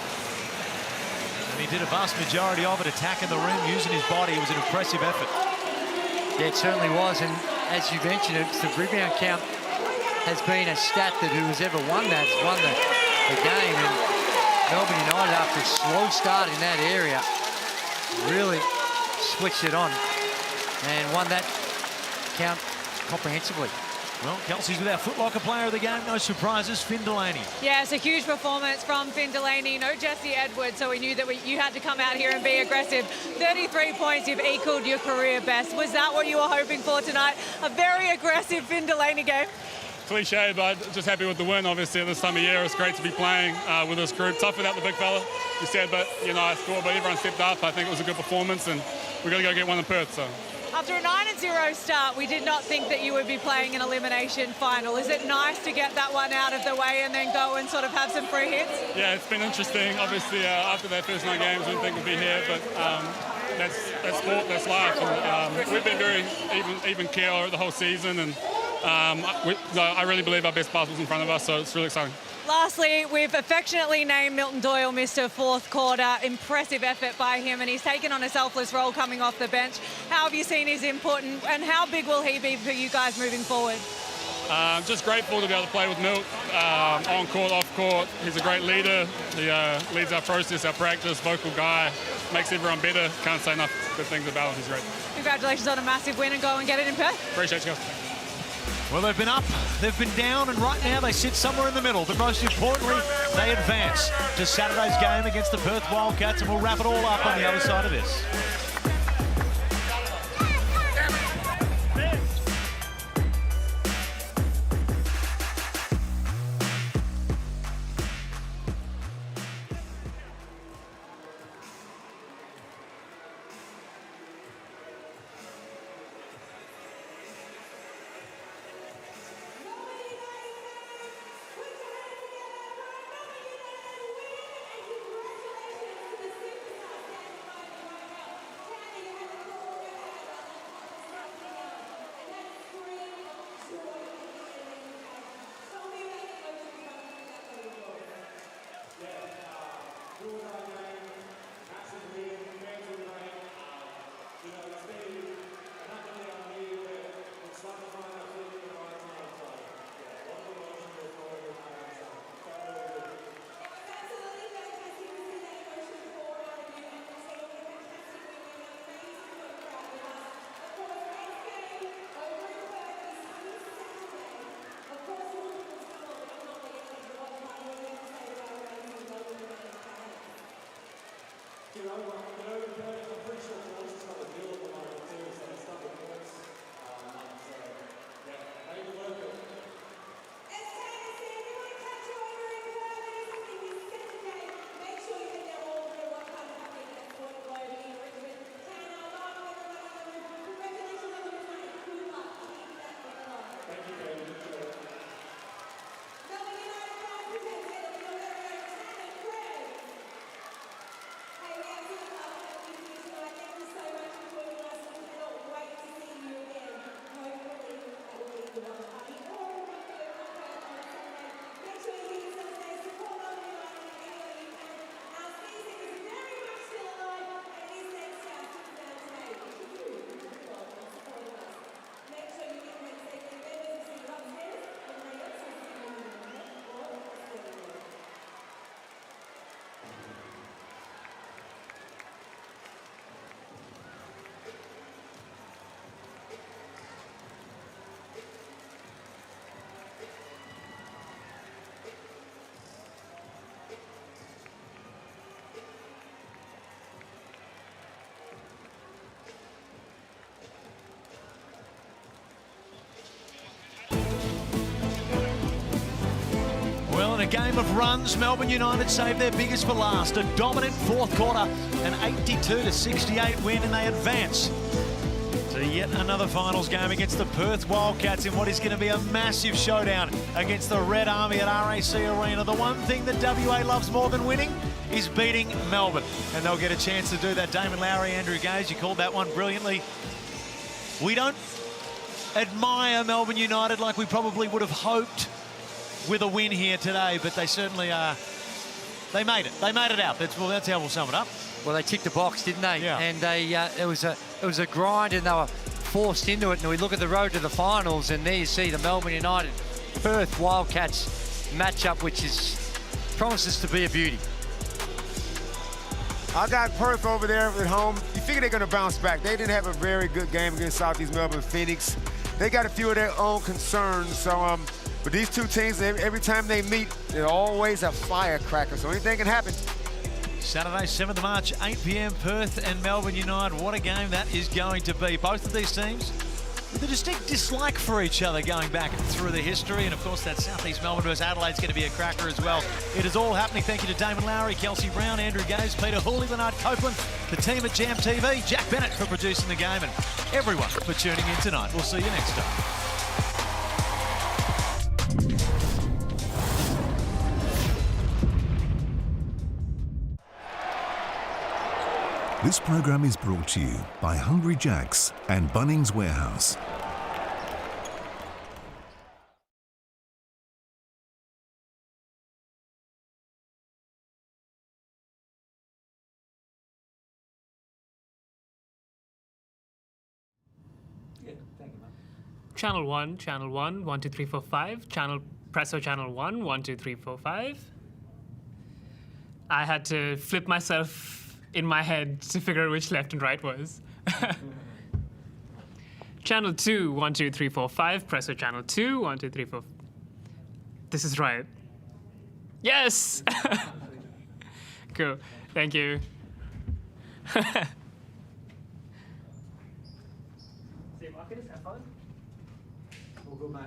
And he did a vast majority of it attacking the rim, using his body. It was an impressive effort. Yeah, it certainly was. And as you mentioned, the rebound count has been a stat that who has ever won that has won the game. And Melbourne United, after a slow start in that area, really switched it on and won that count comprehensively. Well, Kelsey's with our Foot Locker player of the game. No surprises, Finn Delaney. Yeah, it's a huge performance from Finn Delaney. No Jesse Edwards, so we knew that you had to come out here and be aggressive. 33 points, you've equaled your career best. Was that what you were hoping for tonight? A very aggressive Finn Delaney game. Cliche, but just happy with the win, obviously, at this time of year. It's great to be playing with this group. Tough without the big fella, you said, but, you know, I scored, but everyone stepped up. I think it was a good performance, and we've got to go get one in Perth, so. After a 9-0 start, we did not think that you would be playing an elimination final. Is it nice to get that one out of the way and then go and sort of have some free hits? Yeah, it's been interesting. Obviously, after that first 9 games, we didn't think we'd be here, but that's sport, that's life. And, we've been very even keel the whole season, and I really believe our best basketball's in front of us, so it's really exciting. Lastly, we've affectionately named Milton Doyle Mr. Fourth Quarter. Impressive effort by him, and he's taken on a selfless role coming off the bench. How have you seen his input, and how big will he be for you guys moving forward? Just grateful to be able to play with Milt, on court, off court. He's a great leader. He leads our process, our practice, vocal guy, makes everyone better. Can't say enough good things about him. He's great. Congratulations on a massive win, and go and get it in Perth. Appreciate you guys. Well, they've been up, they've been down, and right now they sit somewhere in the middle. But most importantly, they advance to Saturday's game against the Perth Wildcats, and we'll wrap it all up on the other side of this. Well, in a game of runs, Melbourne United saved their biggest for last. A dominant fourth quarter, an 82-68 win, and they advance to yet another finals game against the Perth Wildcats in what is going to be a massive showdown against the Red Army at RAC Arena. The one thing that WA loves more than winning is beating Melbourne, and they'll get a chance to do that. Damon Lowry, Andrew Gaze, you called that one brilliantly. We don't admire Melbourne United like we probably would have hoped with a win here today, but they certainly they made it. They made it out. That's how we'll sum it up. Well, they ticked the box, didn't they? Yeah. And it was a grind, and they were forced into it. And we look at the road to the finals, and there you see the Melbourne United Perth Wildcats matchup, which promises to be a beauty. I got Perth over there at home. You figure they're going to bounce back. They didn't have a very good game against Southeast Melbourne Phoenix. They got a few of their own concerns. So, but these two teams, every time they meet, they're always a firecracker. So anything can happen. Saturday, 7th of March, 8 p.m, Perth and Melbourne United. What a game that is going to be. Both of these teams with a distinct dislike for each other going back through the history. And, of course, that Southeast Melbourne versus Adelaide's going to be a cracker as well. It is all happening. Thank you to Damon Lowry, Kelsey Brown, Andrew Gaze, Peter Hooley, Bernard Copeland, the team at Jam TV, Jack Bennett for producing the game, and everyone for tuning in tonight. We'll see you next time. This program is brought to you by Hungry Jack's and Bunnings Warehouse. Channel 1, 1, 2, 3, 4, 5. Presso channel 1, 1, 2, 3, 4, 5. I had to flip myself in my head to figure out which left and right was. Channel 2, 1, 2, 3, 4, 5. Presso channel 2, 1, 2, 3, 4. This is right. Yes! Cool. Thank you. See, Marcus, have fun. All good, mate.